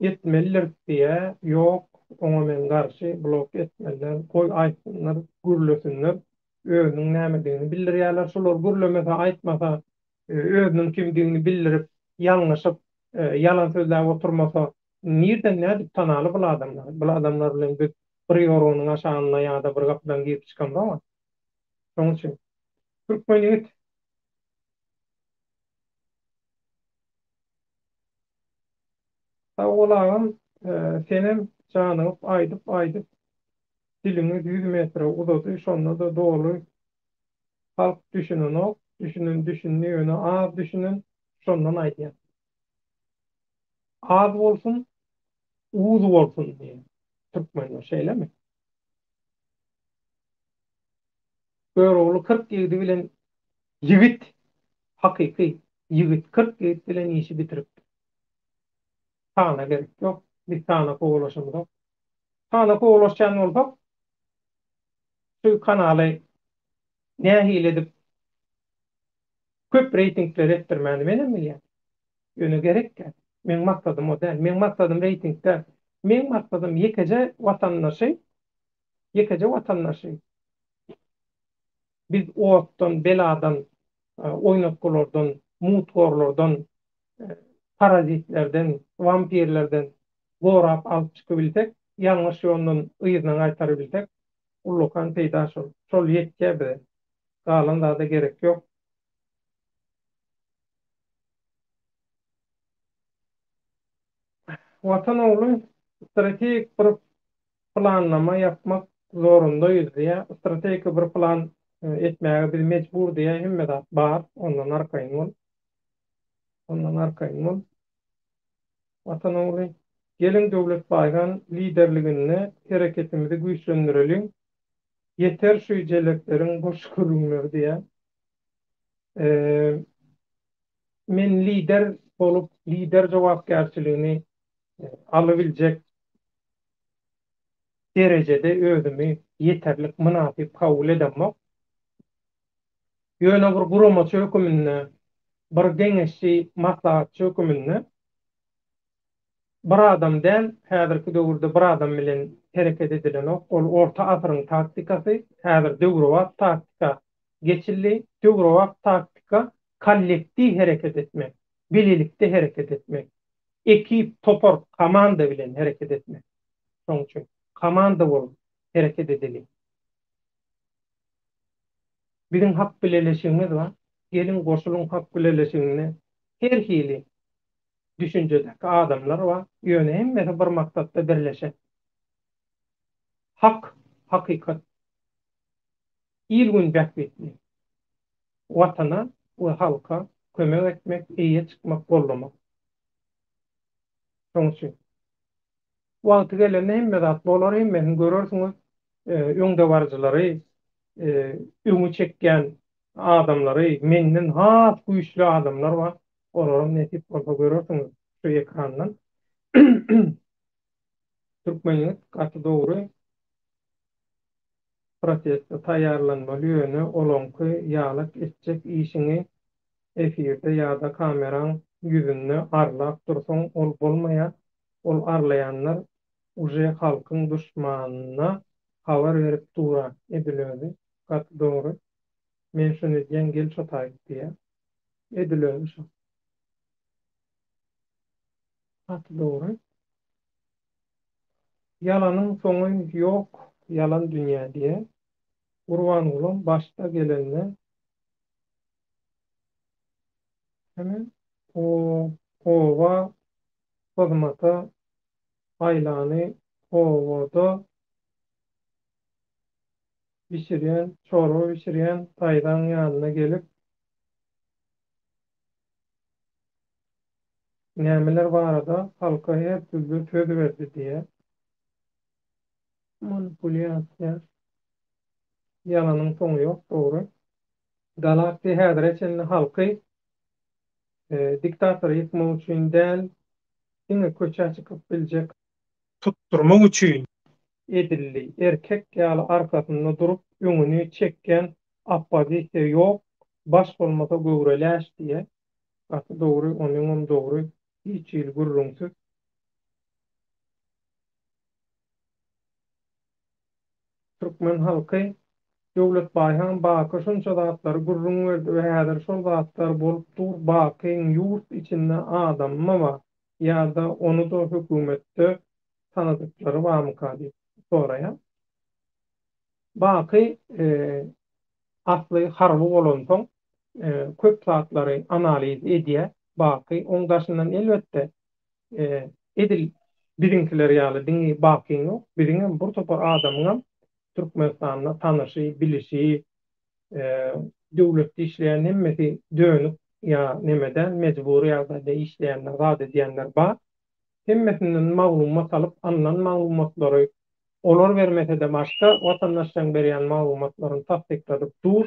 etmeliler diye yok ona men garşy blok etmeliler koy aýtsynlar gürlesinler özüniň nämedigini bildirýärler şolar gürlemese aýtmasa özüniň kimdigini bildirip ýalňyşyp yalan sözläp oturmasa nirden nädip tanaly bu adamlar bilen biz bir ýorunyň aşagyna ýa-da bir gapdan giyip çykanda şoň üçin türkmenlik Sağolağım, senem canıp, aydyp, dilini 100 metre uzadı, şonda da doğru halk düşünün o, düşünün yönü az düşünün, şondan aýdýar. Az bolsun, uuz bolsun diye. Türkmenler şeylemi? Göroğlu 47 bilen yigit, hakiki yigit 47 bilen işi bitirip. Sana gerek yok, bir sana kovalaşımda. Sana kovalaşan olsak, şu kanalı nähil edip köp reytingler ettirmeli benim bilýän. Ýöne gerekkä. Men maksadym o däl. Men maksadym reytingde. Men maksadym ýekeje watandaşy. Biz otdan, beladan, oýnatgylardan, mutgorlardan, parazitlerden, vampirlerden gorap alyp çykybilsek, ýalňyş ýoldan ýyzyny aýtarybilsek, ullukan peýda şol. Şol ýetkäbi. Galan da gerek ýok. Watan oğlu stratejik bir planlama yapmak zorundaýyz diýe, stratejik bir plan etmäge biz mecbur diýe hemme zat bar, ondan arkaýyn bol. Watan oğlu gelin döwlet baýgan liderligini, hereketimizi güýçlendirelim. Yeter şu jelekleriň boş görünler diýe. Men lider bolup, lider jogapkärçiligini alabiljek derecede özümi yeterlik münasip kabul edemok. Ýöne bir gurama çökümünde, bir geňeşçi maslahatçy hökümünde bir adam däl, häzirki döwürde bir adam bilen hereket edilen ol orta asyryň taktikasy, häzir döwrewat taktika geçildi, döwrewat taktika kollektiv hereket etmek, bililikde hereket etmek, ekip, topar, komanda bilen hereket etmek. Şoň üçin komanda bolup hereket edeli. Biziň hak bileleşigimiz var. Gelin goşulun hak bileleşigini her hili düşünjedeki adamlar var. Ýöne hemmesi bir maksatda birleşen. Hak, hakikat. İlgün bäkbetli. Watana we halka kömek etmek, eýe çykmak, gollamak. Şoň üçin wagty gelende hemme zat bolar, hemmesini görersiňiz. Öňde barjylary, öňü çekýän adamlary, menden has güýçli adamlar var. Olaryň nesip bolsa görersiňiz şu ekrandan. Türkmenlik gaty dogry prosesde taýýarlanmaly ýöne olaňky ýalyk etjek işiňi efirde ýa-da kameraň ýüzünde arlap dursaň ol bolmaýar. ol arlayanlar uje halkyň düşmanyna habar berip dura edilýärdi. Gat dogry. Men şunu diýen gel çataýdyk diýe edilýärdi şu. Gat dogry. Ýalanyň soňy ýok, ýalan dünýä diýe. Urban ulan başta gelenle hemen o ova hizmata aýlany owada bişirýän, çorba bişirýän taýdan ýanyna gelip nämeler barada halka hep düzgün söz berdi diye manipulýasiýa ýalanyň soňy ýok, dogry. Galakty häzir eçenli halky diktator ýetmek üçin däl, diňe köçe çykyp biljek tutturmak üçin edildi. Erkek ýaly arkasynda durup öňüni çekken appozisiýa ýok, baş bolmasa göwreläş diye. Gatı dogry, onuň dogry, hiç ýyl gurrunsyz. Türkmen halky döwlet baýhan baky şunça zatlary gurrun berdi we häzir şol zatlar bolup dur bakyň ýurt içinde adamma bar ýa-da onu da hökümetde tanadyklary barmyka diýip soraýan. Baky asly harby bolan soň köp zatlary analiz edýär. Baky oň daşyndan elbetde edil birinkiler ýaly diňi bakyň ýok. Biriňem bir topar adamyňam Türkmenistanyna tanyşy, bilişi, döwletde işleýän hemmeti dönüp ýa nemeden mejburi ýagdaýda işleýänler, zat edýänler bar. Hemmetinden maglumat alyp, andan maglumatlary olar bermese de başga watandaşlaryň berýän maglumatlaryny tasdikleip dur.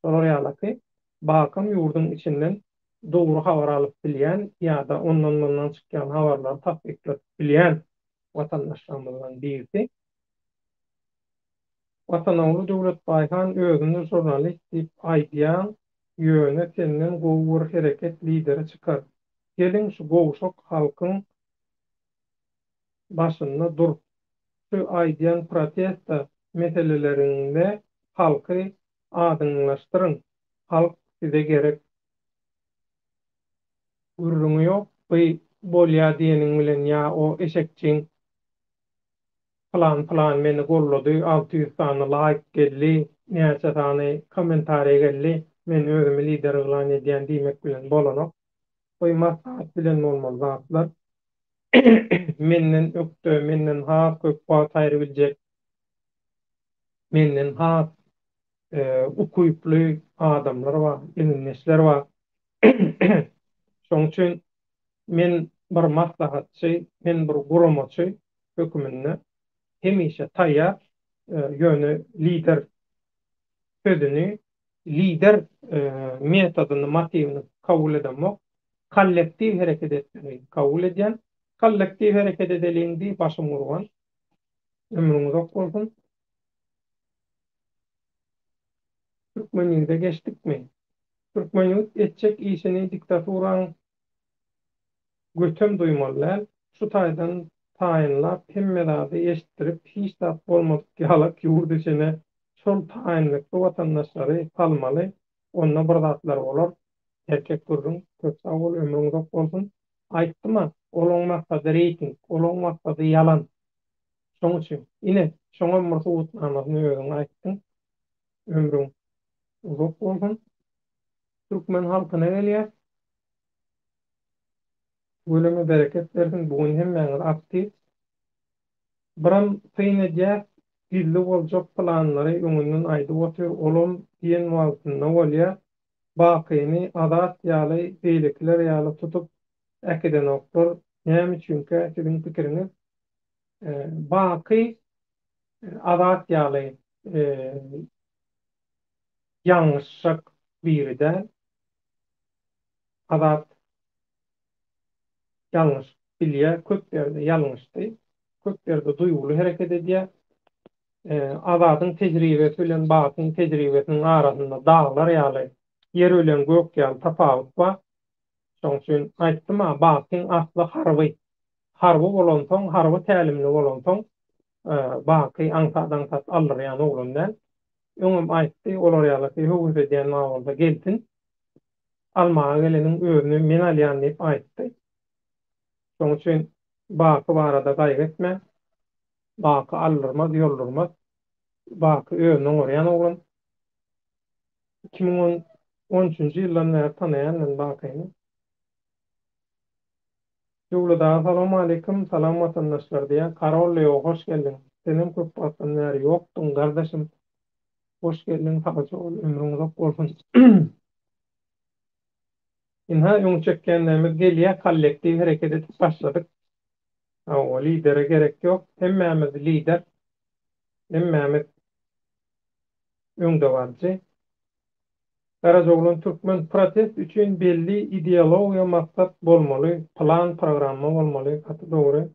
Olar ýaly bakym ýurdun içinden dogry habar alyp bilýän ýa-da ondan çykýan habarlary tasdikleip bilýän watandaşlarymyzdan birisi. Watanawly döwlet baýhan özüni jurnalist diýip aýdýan ýöne senden gowur hereket lideri çykar. Gelin şu gowşok halkyň başynda dur. Şu aýdýan protesta meselelerinde halky adyňlaşdyryn. Halk size gerek. Gurrungy ýok, bu bolýa diýeniň bilen ýa o eşekçiň plan meni gollady, 600 tane like geldi, näçe tane komentary geldi, men özümi lider bolan edýän diýmek bilen bolanok. Bu maslahat bilen bolmaly zatlar. Menden öktü, menden has köp wagt aýry biljek. Menden has ukuyply adamlar bar, ilimleşler bar. Şoň üçin men bir maslahatçy, men bir guramaçy höküminde hemişe taýýar ýöne lider sözüni, lider metodyny, motiwini kabul edemok, kollektiv hereket etmeli kabul edýän, kollektiv hereket edeliňdi başym urgan. Ömrüňiz ok bolsun. Türkmenliğe geçtikmi? Türkmenlik etçek işini diktaturan götüm duymalılar. Şu taýdan taýinlap, hemmedady eşitdirip, hiç zat bolmadyk ýalyp ýurt içine şol taýinlikde watandaşlary salmaly. Onda bir zatlar bolar. Erkek gurrun, köp sag bol, ömrüňiz ok bolsun. Aýtdyma, olaň maksady reyting, olaň maksady ýalan. Şoň üçin ine şoňa mursuwut amasyny özüň aýtdyň. Ömrüň uzak bolsun. Türkmen halkyna gelýär. Ölüme bereket versin. Bugün hemmeňiz aktiv. Biram peýin edýär. Gizli boljak planlary öňünden aýdyp otur. Olam diýen wagtynda bolýar. Bakyny adat ýaly beýlikler ýaly tutup äkeden oklar. Näme üçinkä siziň pikiriňiz? Baky adat ýaly ýalňyşlyk biride adat ýalňyş bilýär, köp ýerde ýalňyşdy, köp ýerde duýguly hereket edýär. Adatyň tejribesi bilen batyň tejribesiniň arasynda daglar ýaly, ýer bilen gök ýaly tapawut bar. Şoň üçin aýtdyma, batyň asly harby. harby bolansoň, harby tälimli bolansoň, baky aňsat aldyr ýany oglandan. Öňüm aýtdy, olar ýaly höwür edýän mawulda gelsin. Almağa gelenin özüni men alýan diýip aýtdy. Şoň üçin baky barada gaýry etme. Baky aldyrmaz, ýoldurmaz. Baky özüni oňarýan oglan. 2013-nji ýyldan bäri tanaýan men bakyny. Ýugluda salam aleykum, salam vatandaşlar diýe. Karolly'e hoş geldin. Senem köp wagtdan bäri ýokduň gardaşym. Hoş geldin, sağ ol, ömrüň uzak bolsun. Inha ýoň çekkenlerimiz gelýär, kollektiw hereket edip başladyk. O lidere gerek ýok. Hemmämiz lider, hemmämiz öňde barjy. Garajoglan türkmen protest üçin belli ideologiýa maksat bolmaly, plan programma bolmaly, gatı dogry.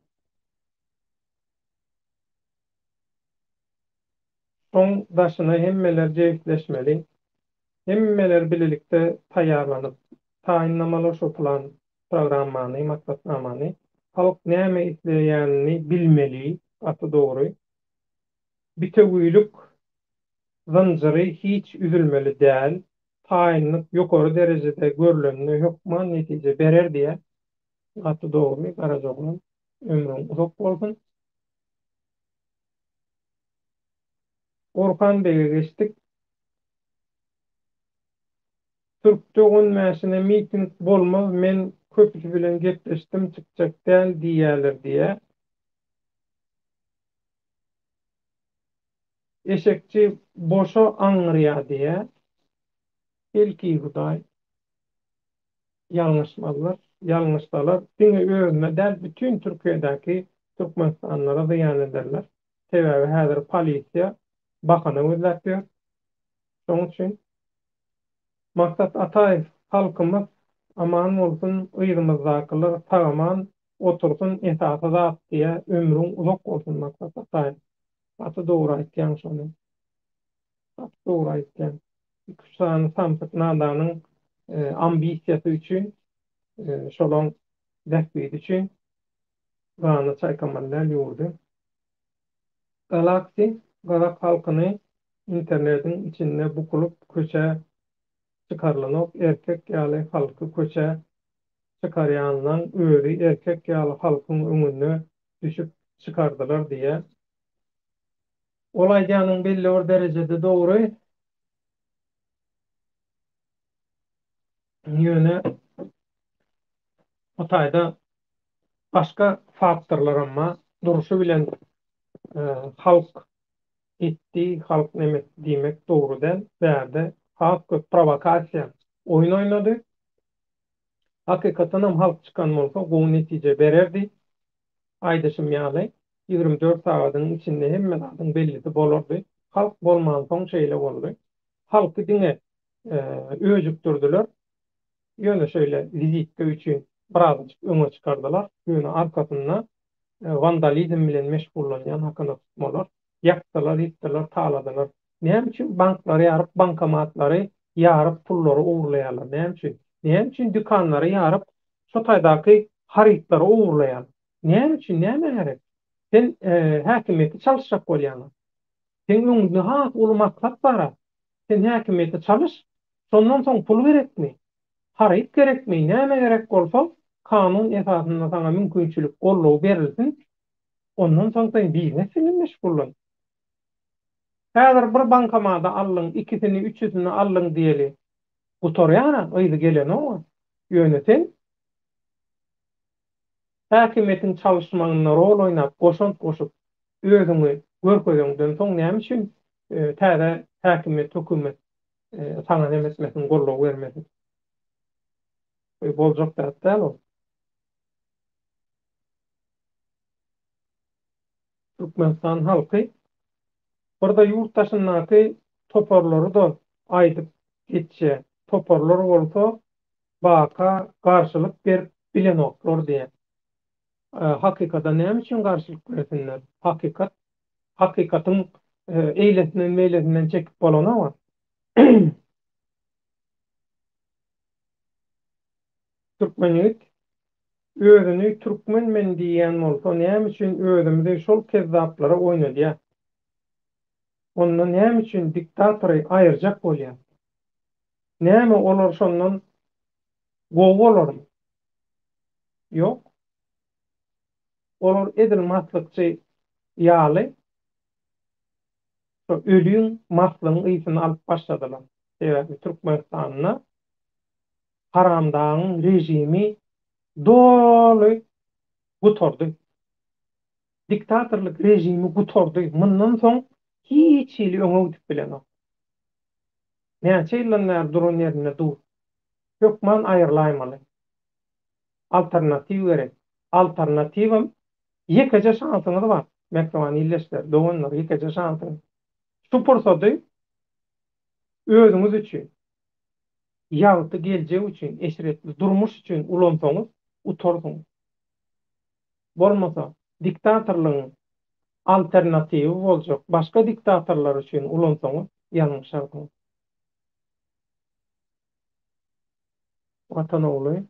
Şoň daşyna hemmeler jegitleşmeli. Hemmeler bilelikde taýýarlanyp, taýinlamaly şu plan programmany, maksatnamany halk näme isleýänini bilmeli, gatı dogry. Bitegüýlük zanjyry hiç üzülmeli däl. Taýinlik ýokary derejede görülenini hökman netije berer diýe gatı dogry garajoglan ömrüň uzak bolsun. Orhan Bey'e geçtik. Türkçe günmäşine miting bolmaz, men köpüsi bilen gepleşdim, çykjak däl diýerler diýe. Eşekçi boşa aňyrýar diýe. Belki Hudaý ýalňyşmalar, ýalňyşdalar. Diňe özüne däl bütün Türkiýedäki türkmenstanlara ýan ederler. Sebäbi häzir polisiýa bakana gözläpýär. Şoň üçin maksat Ataýew halkymyz aman bolsun, ýygymyzdakylar tagaman otursun, esasy zat diýe ömrüň uzak bolsun maksat Ataýew. Gatı dogry aýtýan şonu. Gatı dogry aýtýan. Kuşany samsyk nadanyň ambisiýasy üçin, şolaň däkbidi üçin gana çaýkamanlar ýurdy. Galaksy, Galak halkyny internetiň içinde bukulup köçe çıkarlanıp erkek ýaly halky köçe çıkarýandan öýri erkek ýaly halkyň öňüne düşüp çıkardylar diýe. Olaýjanyň belli bir derejede dogry. Ýöne Ataýda başga faktorlar amma duruşy bilen halk etdi, halk nemet diýmek dogry däl. Bärde halk provokasiýa oýun oýnady. Hakykatan hem halk çıkan bolsa gowy netije bererdi. Aýdaşym ýaly 24 sagatyň içinde hemme adyň bellisi bolardy. Halk bolman soň şeýle boldy. Halky diňe öýjükdirdiler. Ýöne şöyle vizitke üçin birazcık öňe çıkardylar. Ýöne arkasynda vandalizm bilen meşgullanýan hakynat tutmalar, ýakdylar, ýitdiler, taladylar. Näme üçin banklary ýaryp, bankamatlary ýaryp pullary owurlaýarlar? Näme üçin? Näme üçin dükanlary ýaryp, şu taýdaky harytlary owurlaýar? Näme üçin? Näme gerek? Sen häkimeti çalışjak bolýan. Sen öňünde has uly maksat bar. Sen häkimeti çalış, sondan soň pul berekmi? Haryt gerekmi? Näme gerek bolsa, kanun esasında sana mümkinçilik gollaw berilsin. Ondan soň sen biznes bilen meşgullan. Häzir bir bankamada allyň, ikisini, üçüsini allyň diýeli. Gutorýana, öýle gelen o. Ýöne sen häkimetiň çalışmagyna rol oýnap, goşant goşup, özüňi görkezýäňden soň näme üçin täze häkimet, hökümet sana demesmesin, gollaw bermesin? Boljak däl o. Türkmenistan halky burada ýurtdaşynaky toparlary da aýdyp geçe. Toparlar bolsa baka garşylyk berip bilen oklar diýe. Hakykata näme üçin garşylyk bersinler? Hakykatyň eýlesinden meýlesinden çekip bolanama. Türkmenlik özüni türkmenmen diýen bolsa, näme üçin özümde şol kezzaplara oýnadýar? Onda näme üçin diktatory aýyrjak bolýar? Näme olar şondan gowy bolar? Ýok, olar edilmaslykçy ýaly, şo ölüň maslygyň ysyn alyp başladylar. Sebäbi Türkmenistanyna haramdagyň rejimi doly gutordy. Diktatorlyk rejimi gutordy. Mundan soň hiç ýyly öňe gidip bilenok. Näçe ýyllar duran ýerine dur. Hökman aýrylaýmaly. Alternatiw gerek. Alternatiwam ýekeje şansyňyz bar. Mektebany illeşler, doganlar ýekeje şansyň. Şu pursady özüňiz üçin, ýagty geljek üçin, eşretli durmuş üçin ulansaňyz utorsyňyz. Bolmasa diktatorlygyň alternatiwi boljak. Başga diktatorlar üçin ulansaňyz ýalňyşarsyňyz. Watan ogly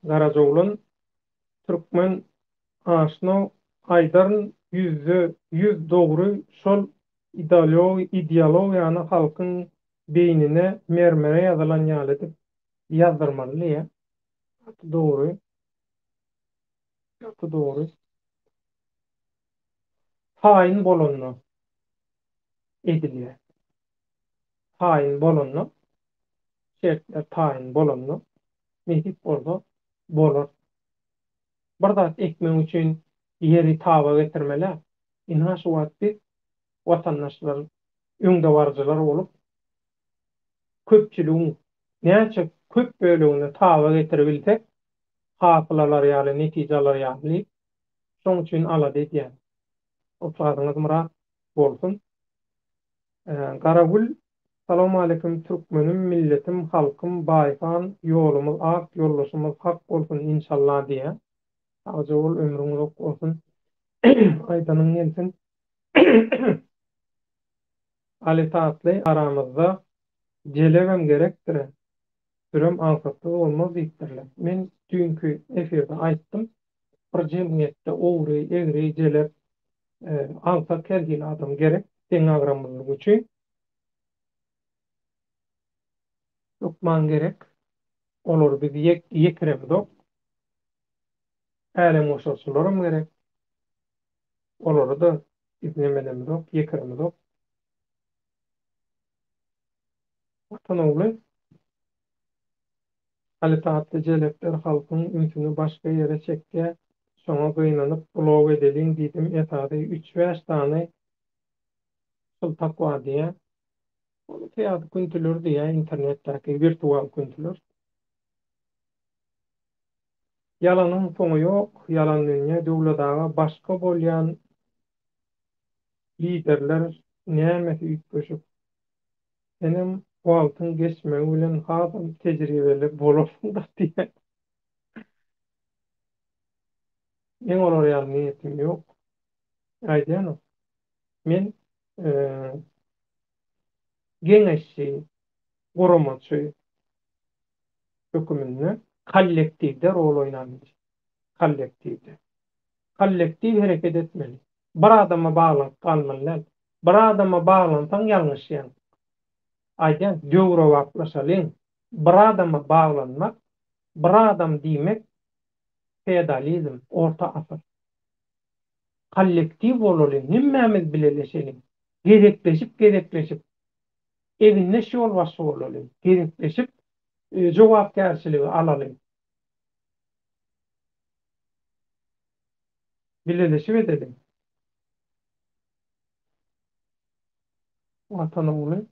Garazoglan Türkmen aşna Aydarın yüz dogry şol ideologiýany halkyň beýnine mermere ýazylan ýalydyr. Ýazdyrmaly ýa. Dogry, dogry. Haýyn bolanlar edilýär. Haýyn bolanlar, şertler taýin bolanlar, mehip bolsa bolar. Bir zat ekmeň üçin ýeri taba getirmeli. Inha şu wagtda watandaşlar öňde barjylar bolup köpçüligiň näçe köp bölegini taba getirebilsek, haplalar ýaly netijeler ýaly şoň üçin alady diýär. Okladyňyz murat bolsun. Garagül, salam aleykum Türkmenim, milletim, halkym, baýkan, ýolumyz ak, ýollaşymyz hak bolsun inşallah diýär. Azawul ömrüňiz ok bolsun. Aýdanyň gelsin. Ali tatly aramyzda jelewem gerekdir. Sürem alsatly bolmaz diýipdirler. Men dünkü efirde aýtdym. Bir jemgyýetde ogry, egri jelep alsa kelgil adam gerek. Teň agramlyk üçin lokman gerek. Olur biz ýekiremdok. Äle moşarçylarym gerek. Olary da izlemedemdok, ýekiremdok. Watan ogly Ali taatly jelepler halkyň ünsüni başga ýere çekdi. Şoňa gynanyp blog edeliň diýdim. Etady 3-5 tany syltak diýär. Olu teýat күнтүлөр diýär internetdäki virtual күнтүlör. Ýalanyň soňy ýok, ýalan dünýä döwletaga başga bolýan liderler näme üýtgeşip senem wagtyň geçmegi bilen hazır tejribeli bolarsyň da diýär. Men olar ýaly niýetim ýok. Aýdýanok. Men geňeşçi, guramaçy höküminde kollektivde rol oýnandy. Kollektivde. Kollektiv hereket etmeli. Bir adama bağlanıp kalmalı. Bir adama bağlansan yanlış yani. Aýdýan döwre wagtlaşalyň. Bir adama bağlanmak, bir adam diýmek feodalizm, orta asr. Kollektiv bolaly, nimmämiz bileleşeliň. Gerekleşip evinde şol başy bolaly. Gerekleşip jogapkärçiligi alaly. Bileleşip edelim. Watan ogly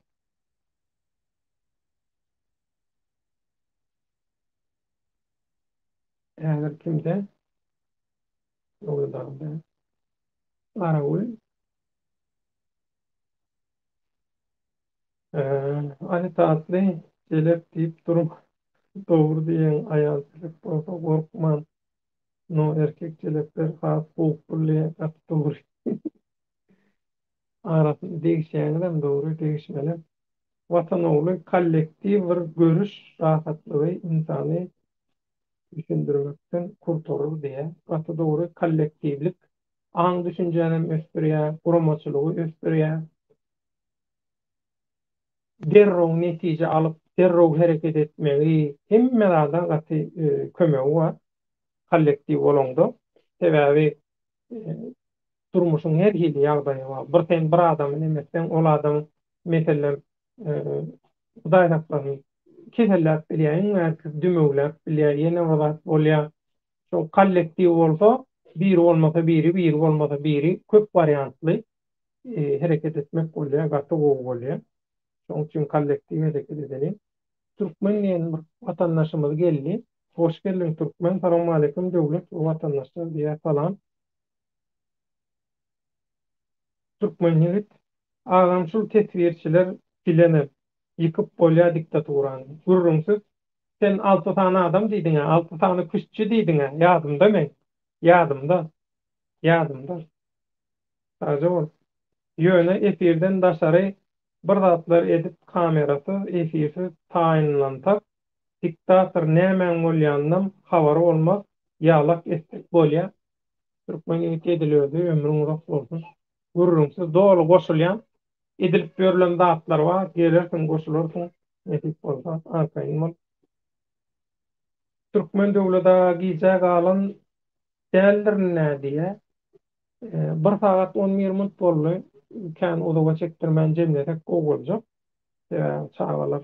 eger kimde ýollarda Garagül Ali tatly jelep diýip durup dogry diýen aýal jelep bolsa gorkman. No erkek jelepler has hukukly dogry. Arasynda degişýäňem dogry degişmeli. Watan ugly kollektiw bir görüş rahatlygy insany düşündirmekden kurtarır diye. Wata dogry kollektiwlik aň düşünjänem ösdürýär, guramaçylygy ösdürýär. Derrow netije alyp derrow hereket etmegi hemmelerden gaty kömegi bar kollektiw bolanda. Sebäbi durmuşyň her hili ýagdaýy bar. Bir sen bir adamy emesden ol adam meselem Hudaý haqqany keseller bilýän wärki dümegler bilýär ýene wagt bolýar. Şol kollektiw bolsa biri bolmasa biri, biri bolmasa biri köp wariantly hereket etmek bolýar, gaty bolýar. Şoň üçin kollektiw hareket edeli. Türkmen diýen bir watandaşymyz geldi. Hoş geldin Türkmen. Assalamu alaykum döwlet watandaşlar diýär salam. Türkmen ýigit agamçyl tesbirçiler bilenir. Yıkıp bolýar diktaturany. Gurrunsyz sen 6 tane adam diýdiň, 6 tane kuşçu diýdiň. Ýadymda men. Ýadymda. Ýadymda. Taze bol. Ýöne efirden daşary bir zatlar edip kamerasy efirsiz taýinlantar. Diktator nämen bolýandan habary bolmaz. Ýalak etdik bolýar. Türkmen ýigit edilýärdi, ömrüň uzak bolsun. Gurrunsyz dolu goşulýan edilip berilen zatlar var. Gelersiň goşulursyň. Etip bolsa arkaýyn bol. Türkmen döwlete giýjek alan däldir nädiýe? Bir sagat 10 minut boldy. Kän odaga çekdirmän jemletek go boljak. Çagalar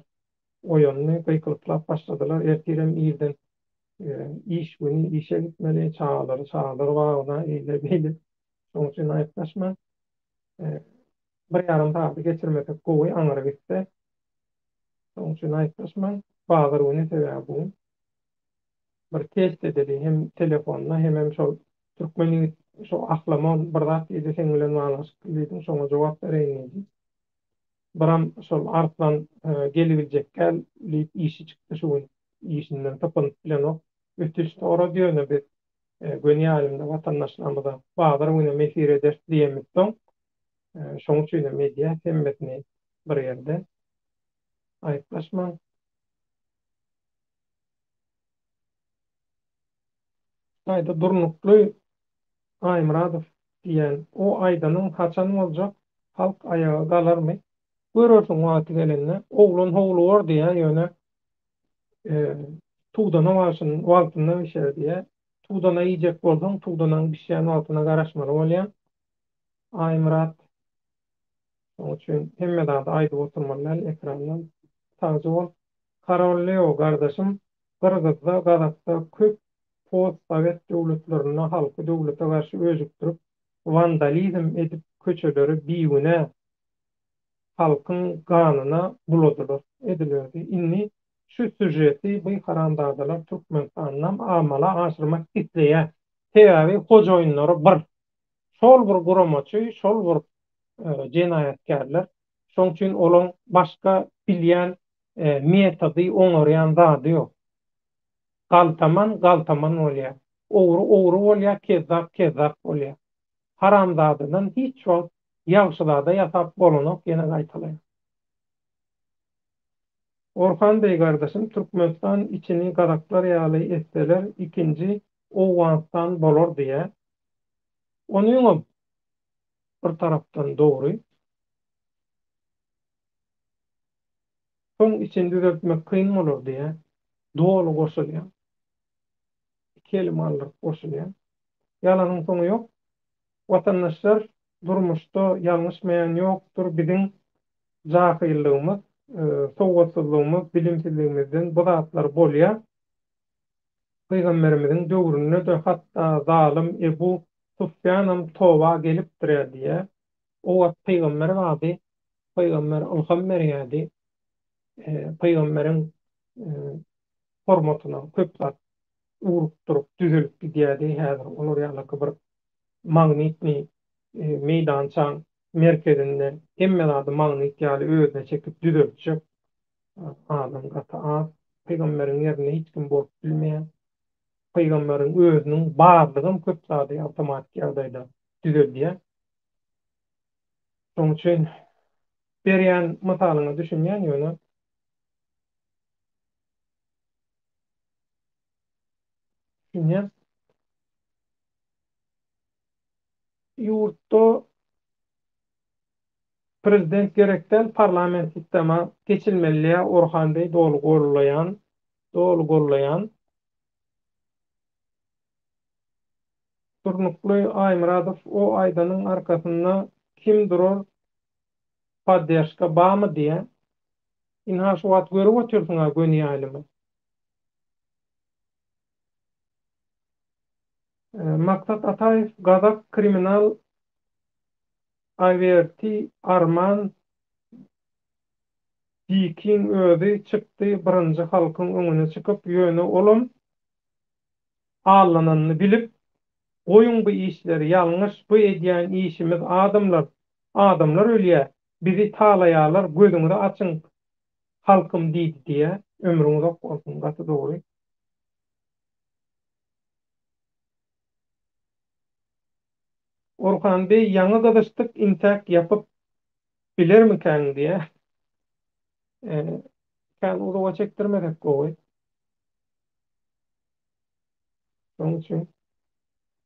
oýanny gıýkylyklar başladylar. Ertirem ýerden iş günü işe gitmeli, çağaları bagna eýle beýle. Şoň üçin aýtlaşma. Bir ýarym saat geçirmekde gowy aňyra gitdi. Şoň üçin aýtlaşma. Bagyr güni sebäbi bu. Bir test edeli hem telefonla hem şol türkmeni şo aklaman bir zat edi sen bilen manaşyk diýdim, şoňa jogap bereýin. Biram şol artdan gelibiljek diýip işi çykdy şu işinden tapynyp bilen o ötüş tora diýene bir gönýalimde watandaşlarymyza bagyr güni mesir eder diýemizden. Şoň üçin media hemmetini bir ýerde aýtlaşma. Aýda durnukly Aýmyradow diýen o aýdanyň haçan boljak halk ayağa galarmy? Görürsiň wagty gelende oglan howluwar diýär ýöne tuğdana başyn wagtynda işer diýär. Tuğdana ýijek bolsaň tuğdanyň bişýän wagtyna garaşmaly bolýar. Aýmyrad şoň üçin hemme zat aýdy oturmalar ekrandan taýy bol. Karoleo gardaşym Kırgızda, Gazakda köp post-sovet döwletlerine halky döwlete garşy özükdirip vandalizm edip köçeleri biýüne halkyň ganyna buladylar edilýärdi. Inni şu süjeti bu haramdadalar Türkmenistanyň amala aşyrmak isleýär. Sebäbi hojoýunlary bir. Şol bir guramaçy, şol bir jenaýatkarlar. Şoň üçin olaň başga bilýän metody oňarýan zady ýok. Galtaman bolýar. Ogru bolýar, kezzap bolýar. Haramdadydan hiç wagt ýagşylada ýasap bolanyk ýene gaýtalar. Orhan Bey gardaşym Türkmenistan içini gazaklar ýaly etseler ikinji Owganistan bolar diýär. Onuň bir tarapdan dogry. Soň içini düzeltmek kyn bolar diýär. Dolu goşulýar. Kelime alyp goşulýar. Ýalanyň soňy ýok. Watandaşlar durmuşda ýalňyş meýan ýokdur. Biziň jahillygymyz, sowgatsyzlygymyz, bilimsizligimizden bu zatlar bolýar. Peýgamberimiziň döwründe de hatda zalim Ebu Sufyanam towa gelip durýar diýär. O wagt peýgamber wagty, peýgamber ilham berýärdi. Peýgamberiň hormatyna köp zat urup durup düzelip gidýärdi. Häzir olar ýaly bir magnitni meýdançaň merkezinde hemme zady magnit ýaly özüne çekip düzeltjek adam gata az. Peýgamberiň ýerine hiç kim bolup bilmeýär. Peýgamberiň özüniň barlygyn köp zady awtomatik ýagdaýda düzelýär. Şoň üçin berýän mysalyny düşünýän ýöne düşünýän ýurtda prezident gerekden parlament sistema geçilmeliýä Orhan Bey dolu gollayan Turnukly Aýmyradow o aýdanyň arkasynda kim durur padýaşka bamy diýe inha şu wat görüp otursaňa gönýälimi. Maksat Ataev Gazak kriminal aýberti Arman Dikin özi çykdy birinji halkyň öňüne çykyp ýöne olum allananyny bilip goýun bu işleri ýalňyş bu edýän işimiz adamlar ölýär bizi talaýarlar gözüňizi açyň halkym diýdi diýe ömrüňiz ok bolsun gaty dogry. Orhan Bey ýaňy gyzyşdyk intak ýapyp bilermikäň diýe kan uzağa çekdirmedek gowy. Şoň üçin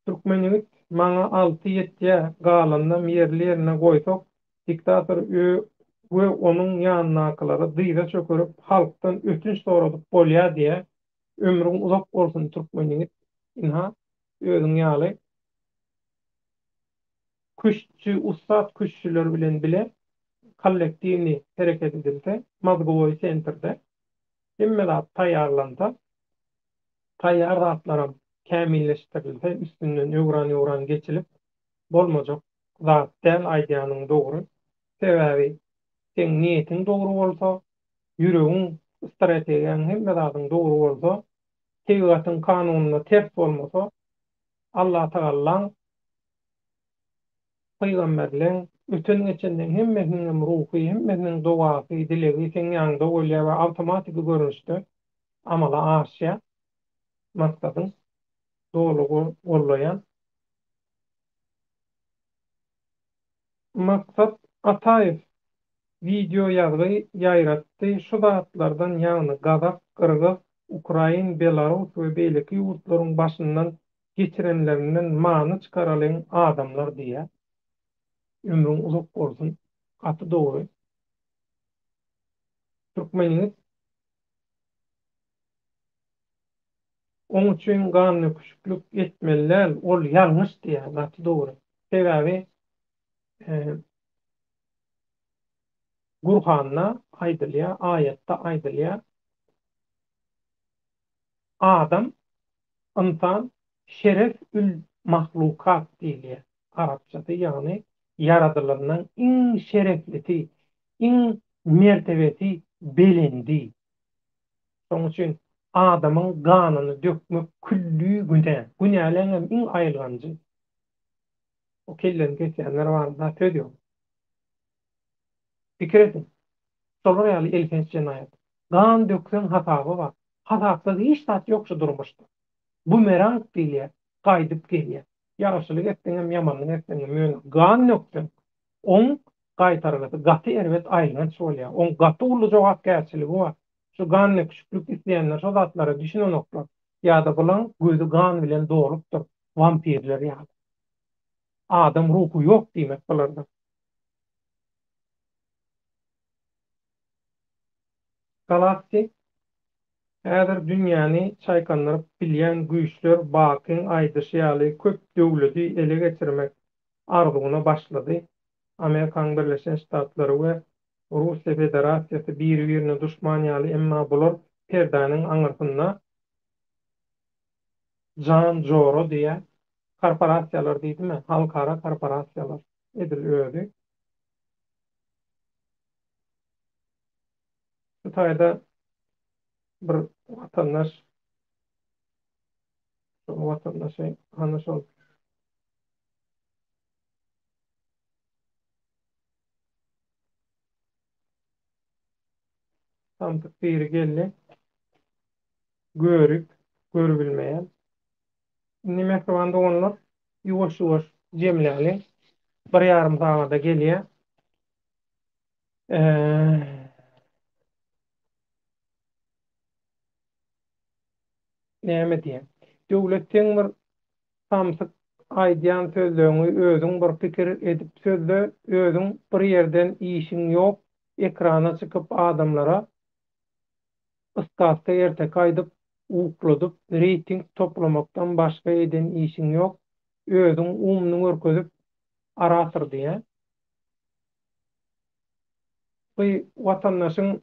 Türkmenlik maňa 6-7 galanda yerli ýerine goýsak, diktator we onuň ýanlykları dyza çökerip halkdan ötünç soradyp bolýar diýe ömrüň uzak bolsun Türkmenlik inha özüň ýaly kuşçu ustad kuşçular bilen bile kollektiwni hereket edilse Mazgowy sentrde hemmeler taýýarlanda taýýar zatlaram kämilleşdirilse üstünden ýogran geçilip bolmajak zat del aýdýanyň dogry sebäbi sen niýetiň dogry bolsa ýüregiň strategiýaň hemme zatyň dogry bolsa tebigatyň kanunyna ters bolmasa Allah Taala Peygamberleň öten geçenden hemmesiniň ruhy, hemmesiniň dowasy, dilegi sen ýanynda bolýar we awtomatik görünüşde amala aşýar. Maksadın dolugu gollayan maksat Ataev video ýazgy ýaýratdy şu zatlardan ýagny Gazak, Kyrgyz, Ukrain, Belarus we beýleki ýurtlaryň başyndan geçirenlerinden many çykaralan adamlar diýe ömrüň uzak bolsun gaty dogry. Türkmenlik onun üçin ganyny küçüklük etmeliler, ol ýalňyş diýe gaty dogry. Sebäbi Gurhanna aýdylýar, aýatda aýdylýar. Adam, insan şeref ül mahlukat diýilýär. Arapçada ýagny yaradylandan iň şereflisi, iň mertebesi belendi. Şoň üçin adamyň ganyny dökmek küllü günä. Günäleňem iň aýylganjy. O kellen geçenler barda tödýär. Pikir edin. Solar ýaly elfenç jenayat. Gan döksen hataby bar. Hatasy hiç tat ýokça durmuşdy. Bu merang diýilýär, gaýdyp gelýär. Ýagşylyk etdiňem, ýamanlyk etdiňem ýöne gan döksen, oň gaýtargaty gaty erbet aýlanç bolýar. Oň gaty uly jogapkärçiligi bar. Şu ganly küçüklük isleýänler şu zatlara düşünenoklar. Ýa-da bulan gözü gan bilen dolupdyr. Vampirler ýa. Adam ruhu ýok diýmek bularda. Galaktik häzir dünýäni çaýkandyryp bilýän güýçler Bakyn aýdyş ýaly köp döwleti ele geçirmek arzuwyna başlady. Amerikanyň Birleşen Ştatlary we Russiýa Federasiýasy bir-birine duşman ýaly, emma bular perdanyň aňyrtynda Jan Joro diýe korporasiýalar diýdimi? Halkara korporasiýalar edilýärdi. Bu taýda bir watandaşy ana şol tantyk biri geldi. Görübilmeýän. Nimek wanda onlar ýuwaş jemläli bir ýarym saňada gelýär. Eee, näme diýen? Döwletden bir samsyk aýdýan sözlerini özüň bir pikir edip sözde özüň bir ýerden işiň ýok, ekrana çykyp adamlara ıskatda erte kaydıp ukladyp reyting toplamaktan başga eden işiň ýok. Özüň umyny görkezip aratyr diýe. Bu watandaşyň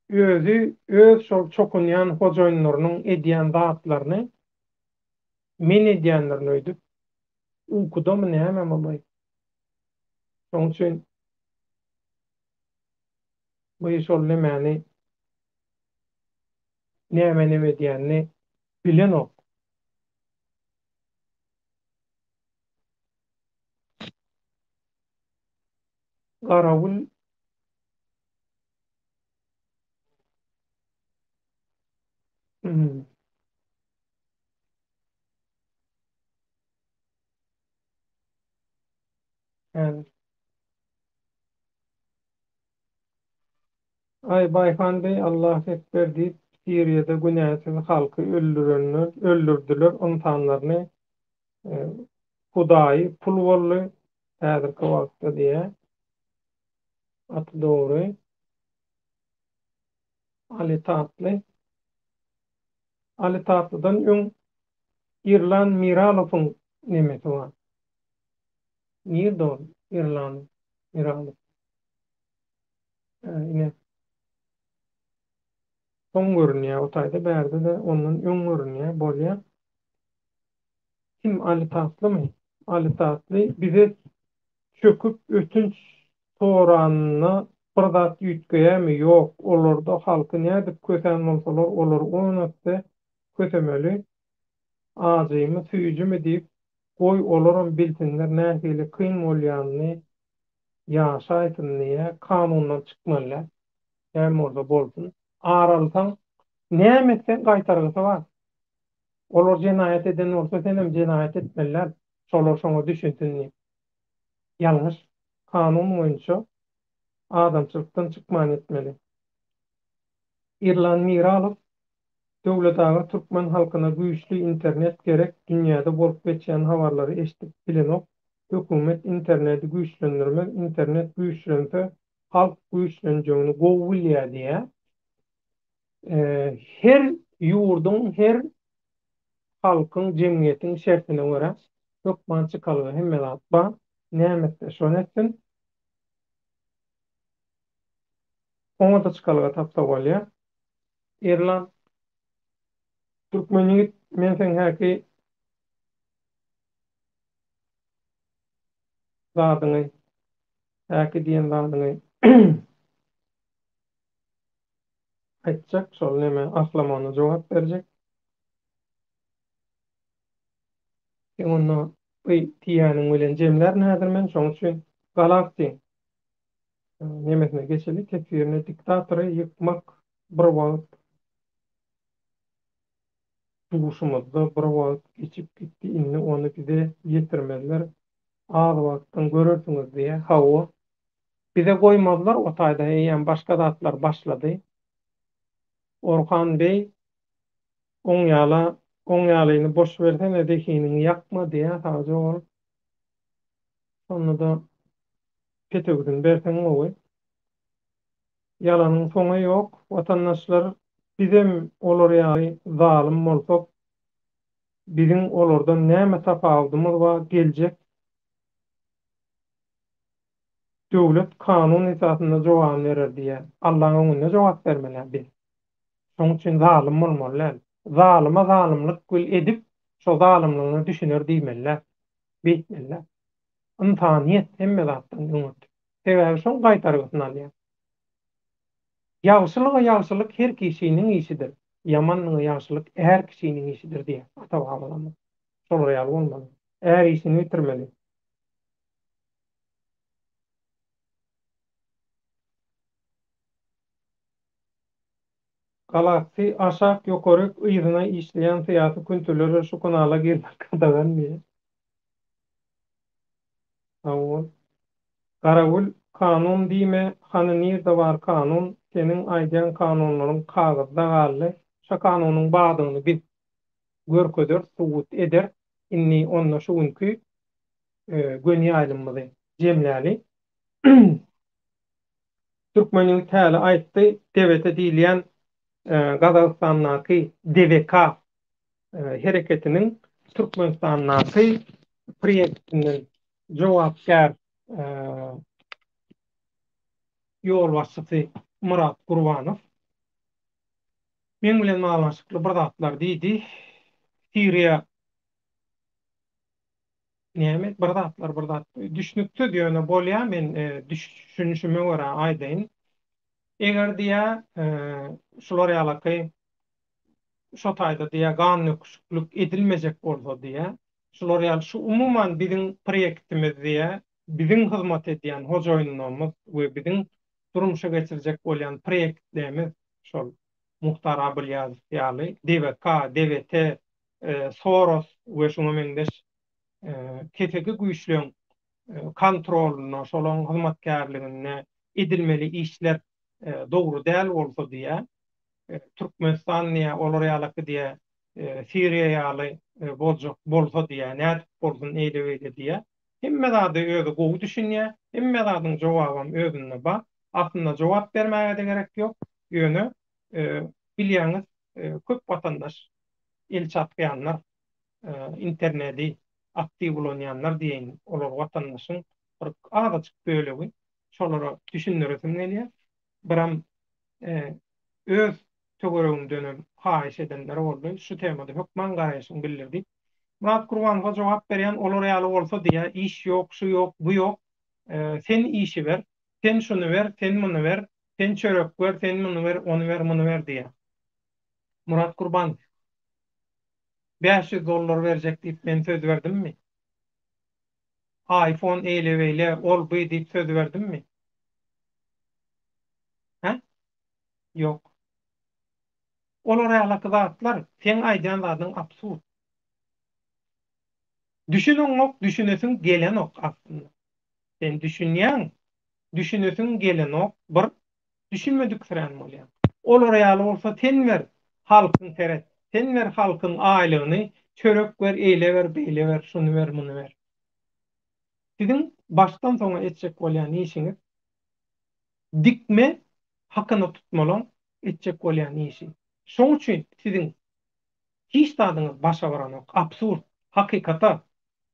özü öz şol çokunýan hojaýynlarynyň edýän zatlaryny men edýänlerini öýdüp ukudamy näme bolmaý. Şoň üçin bu şol nämäni näme edýänini bilen ok. Garawul hmm, yani ay Bayhan Bey Allah ekber diýip Siriýede günäsiz halky öldürdüler, insanlaryny Hudaý pul bolly häzirki wagtda diýe aty dogry Ali Tatly Ali Tatlydan öň İrlan Miralowyň nemesi bar. Nirde ol İrlan Miralow. Ine soň görünýär, o taýda bärde de ondan öň görünýär bolýar. Kim Ali Tatlymy? Ali Tatly bize çöküp ötünç soranyny bir zat ýitgeýärmi? Ýok, olarda halky nädip kösen bolsalar, olar onatda kösemeli, azymy, süýjümi diýip goý olaram bilsinler nähili kyn bolýanyny, ýaşaýsyn diýe kanundan çykmalylar. Näme orada bolsun. Aralsaň näme etsen gaýtargysy bar. Olar jenaýat eden bolsa senem jenaýat etmeliler. Şolar şoňa düşünsin. Ýalňyş kanun boýunça adamçylykdan çykman etmeli. İrlan Miralow döwlet türkmen halkyna güýçli internet gerek, dünýäde bolup geçýän habarlary eşitip bilenok. Hökümet interneti güýçlendirmek, internet güýçlense halk güýçlenjeğini gowy bilýär diýe. Her ýurdun, her halkyň, jemgyýetiň şertine görä hökümet çykalygy hemme zat bar. Näme şonu etsin, ona da çykalyga tapsa bolýar. Irland türkmenligi men sen häki zadyny, häki diýen zadyny aýtjak, şol näme aslamana jogap berjek. Onu bu tiýanyň bilen jemler nädir men şoň üçin galaksy nemesine geçeli tekfirine diktatory yıkmak bir wagt duşumuzda bir wagt geçip gitti. Inni onu bize yetirmediler. Az wagtdan görürsüňiz diye hawa bize goýmadylar. O taýda ýa başga zatlar başlady. Orhan Bey oňýalyny boş bersene dekiniňi ýakma diye haja ol. Onu da petegden berseň owy. Ýalanyň soňy ýok. Watandaşlar bizem olar ýaly zalim bolsak, biziň olardan näme tapawdymyz we geljek döwlet kanun esasynda jogap berer diýe. Allahyň öňünde jogap bermeler biz. Şoň üçin zalim bolmalylar. Zalyma zalymlyk edip, şo zalymlygyny düşüner diýmeliler. Beýtmeliler. Insaniýet hemme zatdan öňürt. Sebäbi şoň gaýtargysyny alýar. Ýagşylyk her kişiniň işidir. Ýamanlyk ýagşylyk her kişiniň işidir diýe. Ata-babalarymyz şol ýaly bolmaly. Her işini bitirmeli. Galaksy aşak ýokary ýygyna işleýän syýasy kültürleri şu kanala gelmek kadagan diýe. Garagül kanun diýme, hany nirde bar kanun, seniň aýdýan kanunlaryň kagazda galy, şo kanunyň badygyny biz görkezder, subut eder, inni onna şu günkü göni aýlymyzy jemläli. Türkmenin täli aýtdy, devlete diýilýän Gazagstannaky DVK hereketiniň Türkmenistannaki proýektiniň jogapkär ýol başçysy Murat Gurbanow men bilen maglaşykly bir zatlar diýdi. Siriýa näme bir zat düşnükçe diýene bolýar, men düşünüşime görä aýdyn. Eger diýä şular ýalyky şo taýda diýä ganyň öküşlük edilmejek bolsa diýä, şular ýaly şu umumyň biziň proýektimiz diýä, biziň hyzmat edýän hojaýynlarymyz we biziň durmuşa geçirecek bolýan proýektlerimiz şol Muhtar Abulýazow ýaly DVK, DVT, Soros we şuňa meňdeş keteki güýçlüň kontrolyna, şolaň hyzmatkarlygine edilmeli işler dogry däl bolsa diýä, Türkmenistan diye, olar ýalyky diye, Siriýa ýaly boljak bolsa diye, nädip bolsun eýle beýle diye. Hemme zady özü gowy düşünýär, hemme zadyň jogabam özünde bar. Aslynda jogap bermäge de gerek ýok. Ýöne bilýäňiz, köp watandaş el çatýanlar, interneti aktiw bolanýanlar diýen, olar watandaşyň bir azajyk bölegi şolara düşündirýär näme? Biram öz töweregimden haýyş edenler boldy. Şu temada hökman garaýşyny bildirdi. Murat Gurbanowa jogap berýän olar ýaly bolsa diýä, iş ýok, şu ýok, bu ýok. Sen işi ber, sen şunu ber, sen muny ber, sen çörek ber, sen muny ber, ony ber, muny ber diýä. Murat Gurbanow $500 berjek diýip men söz berdimmi? iPhone eýle beýle ol bu diýip söz berdimmi? He? Ýok. Olar ýaly zatlar sen aýdýan zadyň absurd. Düşünün ok, düşünesin gelen ok aslında. Sen düşünýän, düşünesin gelen ok, bir düşünmedik süren bolýar. Olar ýaly bolsa sen ber halkyň teret, sen ber halkyň aýlygyny, çörek ber, eýle ber, beýle ber, şunu ber, muny ber. Siziň başdan soňa etjek bolýan işiňiz dikme hakyny tutmalan etjek bolýan işi. Şoň üçin siziň hiç dadyňyz başa baran ok, absurd, hakykata,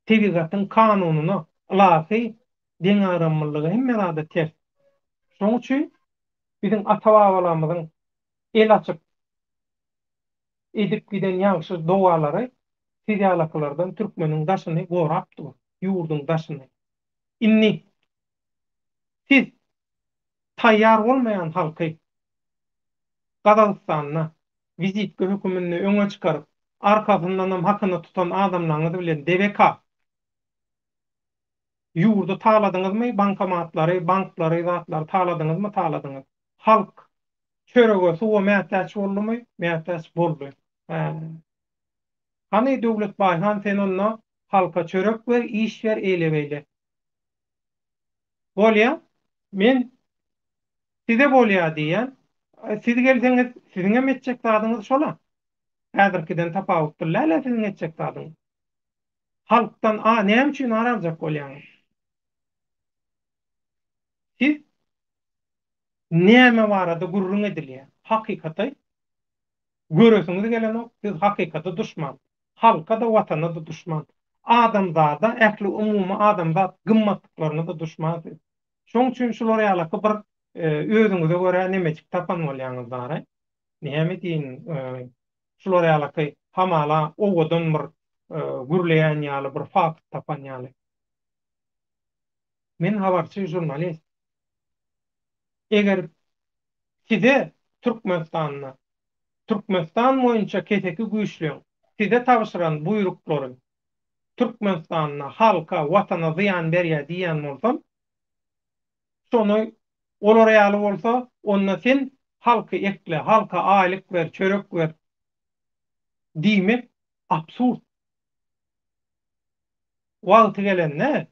tebigatyň kanunyna ulaky deň aramlygy hemme zada ters. Şoň üçin biziň ata-babalarymyzyň el açyp edip giden ýagşy dogalary siz ýalaklardan türkmeniň daşyny gorapdy, ýurdun daşyny. Inni siz taýýar bolmaýan halky Gazagstanyna vizitke hökümini öňe çykaryp arkasyndan hakyny tutan adamlaryňyz bilen DVK ýurdu taladyňyzmy, bankomatlary, banklary, zatlary taladyňyzmy, taladyňyz. Halk çörege, suwa mätäç boldymy? Mätäç boldy. Hany döwlet baýhan sen onda halka çörek ber, iş ber, eýle beýle. Bolýa, men size bolýa diýen, siz gelseňiz, siziň hem etjek zadyňyz şola. Häzirkiden tapawutdyr, läle siziň etjek zadyňyz. Halkdan näme üçin aralajak bolýaňyz? Siz näme barada gurrun edilýär? Hakykaty göresiňiz gelen ok, siz hakykaty duşman. Halka da, watana da duşman. Adamzada, ähli umumy adamzat gymmatlyklaryna da duşman. Şoň üçin şular ýaly bir özüňize görä nemecik tapan bolýaňyz bar. Näme diýin, şular ýaly hamala owadan bir gürleýän ýaly bir fakt tapan ýaly. Men habarçy jurnalist. Eger size Türkmenistan boýunça keteki güýçlüň size tabşyran buýruklary Türkmenistanyna, halka, watana ziyan berýär diýen bolsam, şonu olar ýaly bolsa, onda sen halky ekle, halka aýlyk ber, çörek ber diýmek absurd. Wagty gelende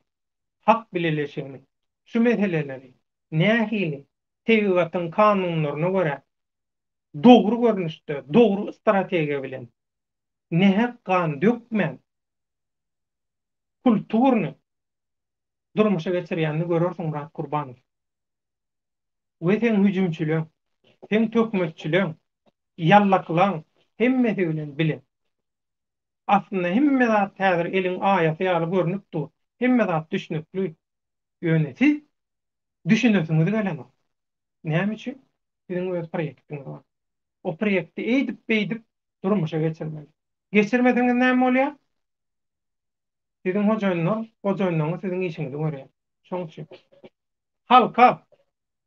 hak bileleşigini. şu meseleleri nähili tebigatın kanunlaryna görä dogry görnüşde, dogry strategiýa bilen nähek gan dökmän kulturny durmuşa geçirýänini görürsiň Murat Gurbanow. We sen hüjümçüler, sen tökmekçiler, yallaklan hemmeti bilen bilen. Aslında hemme zat häzir eliň aýaty ýaly görnüp dur. Hemme zat düşnükli ýöne. Siz düşünesiňiz gelen. Näme üçin? Sizin öz proýektiňiz bar. O proýekti eýdip beýdip durmuşa geçirmeli. Geçirmediňiz näme bolýar? Sizin hojaýynyň, hojaýynyň sizin işiňizi görýär. Şoň üçin halka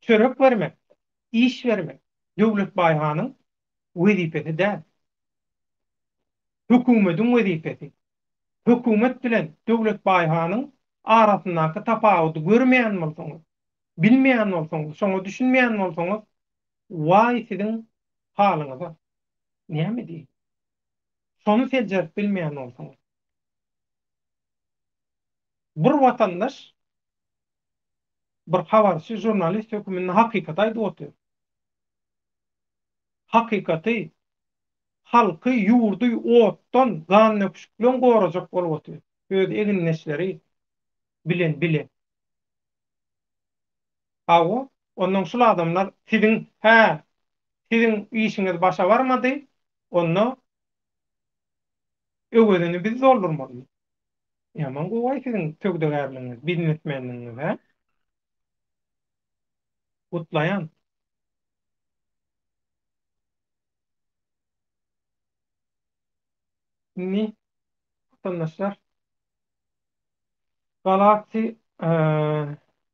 çörek bermek, iş vermek döwlet baýhanyň wezipesi däl. Hökümetiň wezipesi. Hökümet bilen döwlet baýhanyň arasyndaky tapawuty görmeýän bolsaňyz, bilmeýän bolsaňyz, şoňa düşünmeýän bolsaňyz, why sizin halyňyza näme diýip? Şonu sejer bilmeýän bolsaňyz. Bir watandaş, bir habarçy, jurnalist hökümetiň hakykaty aýdyp otur. Hakykaty halky ýurdy otdan gan nöpüşiklen gorajak bolup otur. Öz eginleşleri bilen bile. Awo ondan şol adamlar sizin işiňiz başa barmady, onu öwedini biz doldurmaly. Ýaman gowy sizin tögdegärligiňiz, bilinetmenligiňiz, ha? Utlayan. Ni vatandaşlar Galaxy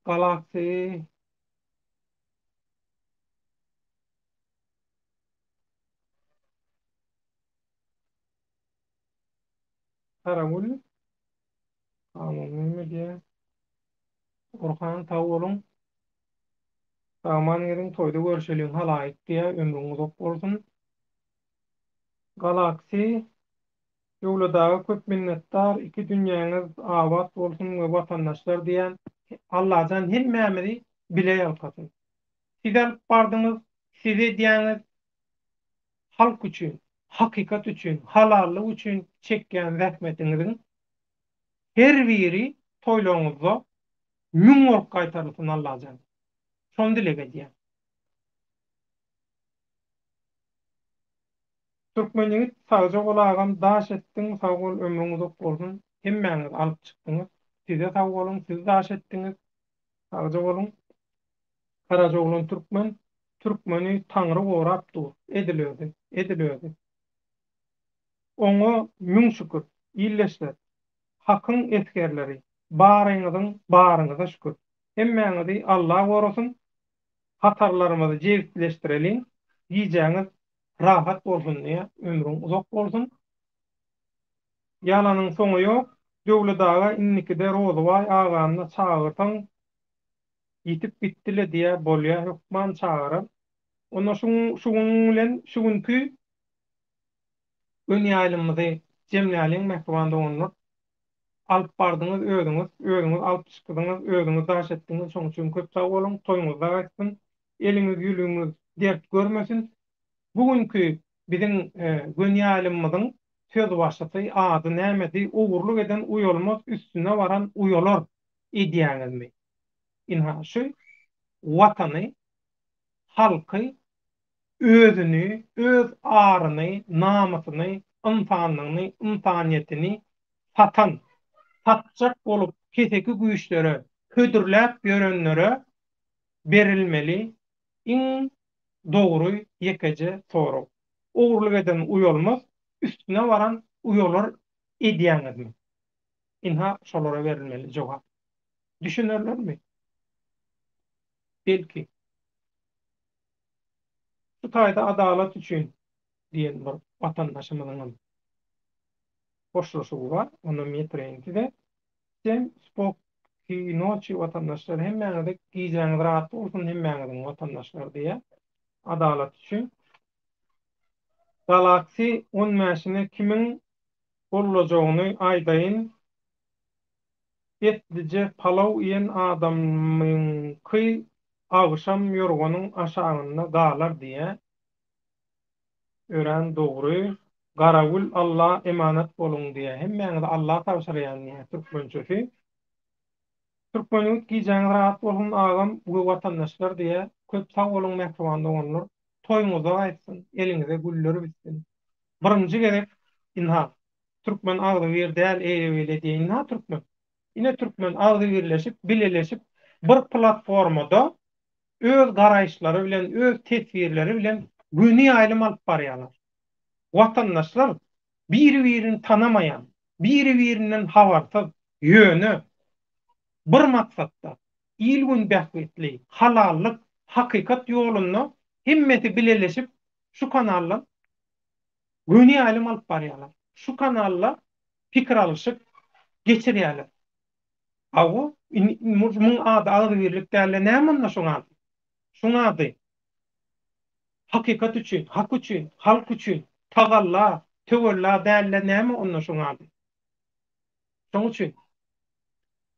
Galaxy Karavul Kanuni Media Orhan Tawolun Taman yerin toyda görüşeliň halaýyk diýe ömrüňiz uzak bolsun. Galaxy ýoladagy köp minnetdar, iki dünýäňiz awat bolsun we watandaşlar diýen Allahdan hemmämizi bile ýalkasyn. Siz alyp bardyňyz, size diýäňiz halk üçin, hakykat üçin, halallyk üçin çekýän zähmetiňiziň her biri toýlaryňyzda müň bolup gaýtarylsyn Allahdan. Şonu dilege diýen. Türkmenligi sagja golagam daş etdiň, sag bol ömrüňiz uzak bolsun. Hemmäňiz alyp çykdyňyz. Size sag bolun, siz daş etdiňiz. Sagja bolun. Karajoglan türkmen, türkmeni taňry gorapdy, edilýärdi, edilýärdi. Oňa müň şükür, illeşler. Hakyň eskerleri, baryňyzyň baryňyza şükür. Hemmäňizi Allah gorasun. Hatarlarymyzy jegitleşdireliň, ýyjäňiz rahat bolsun diýe, ömrüň uzak bolsun. Ýalanyň soňy ýok. Döwletaga innikide Rozbay aganyna çagyrtaň, ýitip bitdile diýe bolýar hukman çagyryp. Onda şuň bilen şuňky dünýälymyzy jemläliň mehmanda olup alyp bardyňyz özüňiz alyp çykdyňyz, özüňiz daş etdiňiz, şoň üçin köp sag bolun, toýuňyzda gaýtdyň, eliňiz ýülüňiz dert görmesin. Bugünkü biziň dünýälymyzyň söz başlaty ady nämedi? Ugurluk eden uyolmaz, üstüne varan uyolar edýäňizmi? Inha şu watany, halky özüni, öz aryny, namasyny, ynsanlygyny, insaniýetini satan, satjak bolup keseki güýçlere, hödürläp ýörenlere berilmeli. İň dogry ýekeje soraw. Ugurluk eden uyolmaz, üstüne varan uyolar edýäňizmi? Inha şolara berilmeli jogap. Düşünerlermi? Belki. Şu taýda adalet üçin diýen bir watandaşymyzyň hoşlaşygy bar. Onu metreýintide sen spokojny noçy watandaşlar hemmäňize giýjäňiz rahat bolsun, hemmäňiziň watandaşlar diýe adalet üçin. Galaxy 10 mäşine kimin bollajagyny aýdaýyn. etlice palaw iýen adamyň agşam ýorgonyň aşagyna galar diýe ören dogry. Garagül Allah emanet bolun diýe. Hemmeňiz Allah tawsyrýan diýe türkmençesi. Türkmenlik giýjäň rahat bolun agam bu watandaşlar diýe köp sag bolun mähkemende bolunur. Toýuňyza gaýtsyň, eliňize güller bitsin. Birinji gerek inha. Türkmen agdy bir däl eýele diýe inha türkmen. Ine türkmen agdy birleşip, bileleşip bir platformada öz garaýşlary bilen, öz tetbirleri bilen güni aýlym alyp barýarlar. Watandaşlar biri-birini tanamayan, biri-birinden habarsyz, ýöne bir maksatda ilgün bähbetli, halallyk, hakykat ýolunda himmeti bileleşip şu kanalla göni aýlym alyp barýarlar. Şu kanalla pikir alışyp geçirýärler. Awu muň ady agy birlik däle näme şoňa? Şoňa ady hakykat üçin, hak üçin, halk üçin, tagalla, töwella däle näme onda şoňa ady? Şoň üçin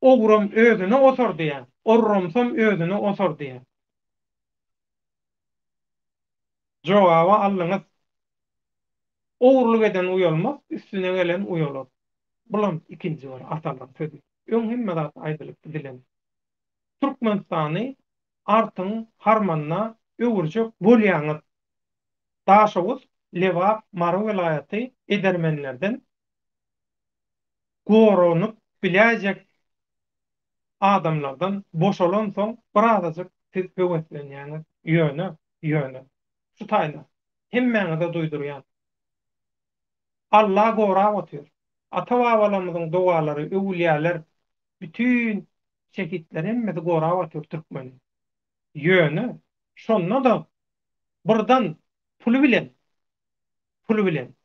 ogurum özüne otur diýen, orrumsam özüne otur diýen. Jogaba allyňyz. Ogurluk eden uyalmaz, üstüne gelen uyalar. Bulam ikinci var, atalar sözü. Öň hemme zat aýdylyp dilen. Türkmenistany artyň harmanna öwürjek bolýaňyz. Daşawuz Lewap Mary welaýaty edermenlerden goronyp biläjek adamlardan boşalan soň birazajyk tez göwetlenýäňiz ýöne. Şu taýla hemmeňize duýdurýan. Allah gora batıyor. Ata-babalarymyzyň dogalary, öwliýalar, bütün şehitler hemmesi gora batıyor türkmen. Ýöne şonda da birden pulu bilen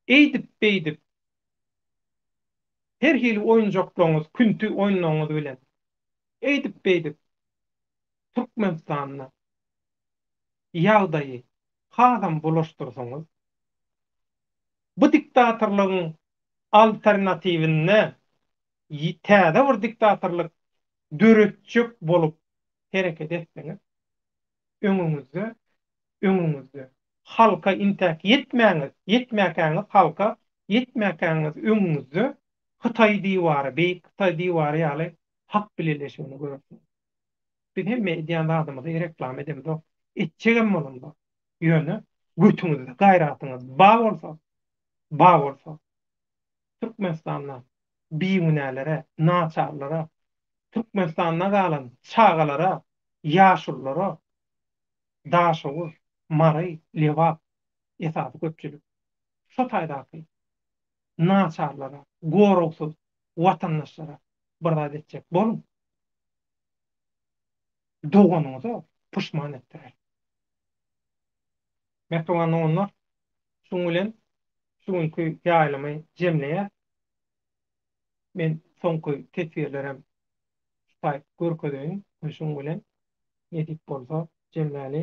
eýdip beýdip her hili oýunjaklaryňyz, küntü oýunlaryňyz bilen eýdip beýdip Türkmenistanyň ýagdaýy hasam bulaşdyrsaňyz bu diktatorlygyň alternatywine täze bir diktatorlyk döretjek bolup hereket etseňiz öňüňizde halka intäk yetmäkäňiz halka yetmäkäňiz öňüňizde Hytaý diwary, beýik Hytaý diwary ýaly hak bileleşigini görürsiniz. Biz hemme diýen adamyzy reklam edemiz o. Etjegem bolanda. Ýöne götüňizde gaýratyňyz ba bolsa Türkmenistanyň biýünälere, naçarlara, Türkmenistanyna galan çagalara, ýaşullara, Daşowy, Mary, Lewap esasy köpçülik. Şu taýdaky naçarlara, gorugsyz watandaşlara bir etjek bolun. Doganyňyza puşman etdiler. Mehtowany onlar şoň bilen şuňky ýaýlamy jemleýär. Men soňky tetbirlerem taýp görkedeň, şoň bilen ýetip bolsa jemläli.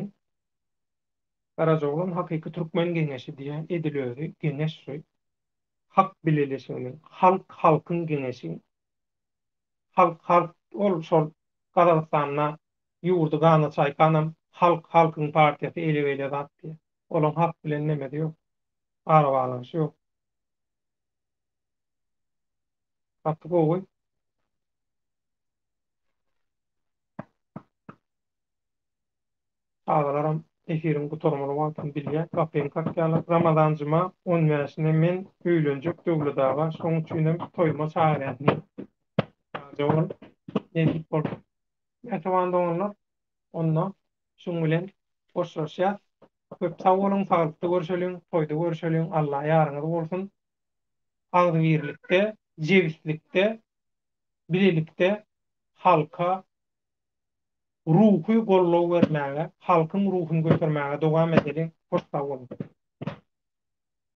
Garajoglan hakyky türkmen geňeşi diýen edilýär, geňeş şoý. Hak bileleşigini, halkyň geňeşi. Halk ol şol Gazagystanyna ýurdu gana çaýkanam halkyň partiýasy ele zat diýe. Olaň hak bilen neme ýok. Arabalyşy ýok. Hatda gowy. Agalaram efirim gutormaly wagtdan bilýär. Gapyň kakýaly Ramazanjyma 10 ýaşyna men öýlenjek döwletaga şoň üçinem toýma çagyrýan. Jogul edip bol. Etwanda onlar onda şoň bilen hoşlaşýar. Köp sag bolun, saglypdy görüşelim, toýda görüşelim. Allah ýaryňyz bolsun. Agdy birlikde, jewislikde, bilelikde halka ruhy gollaw bermäge, halkyň ruhyny götermäge dowam edelim. Hoş sag bolun.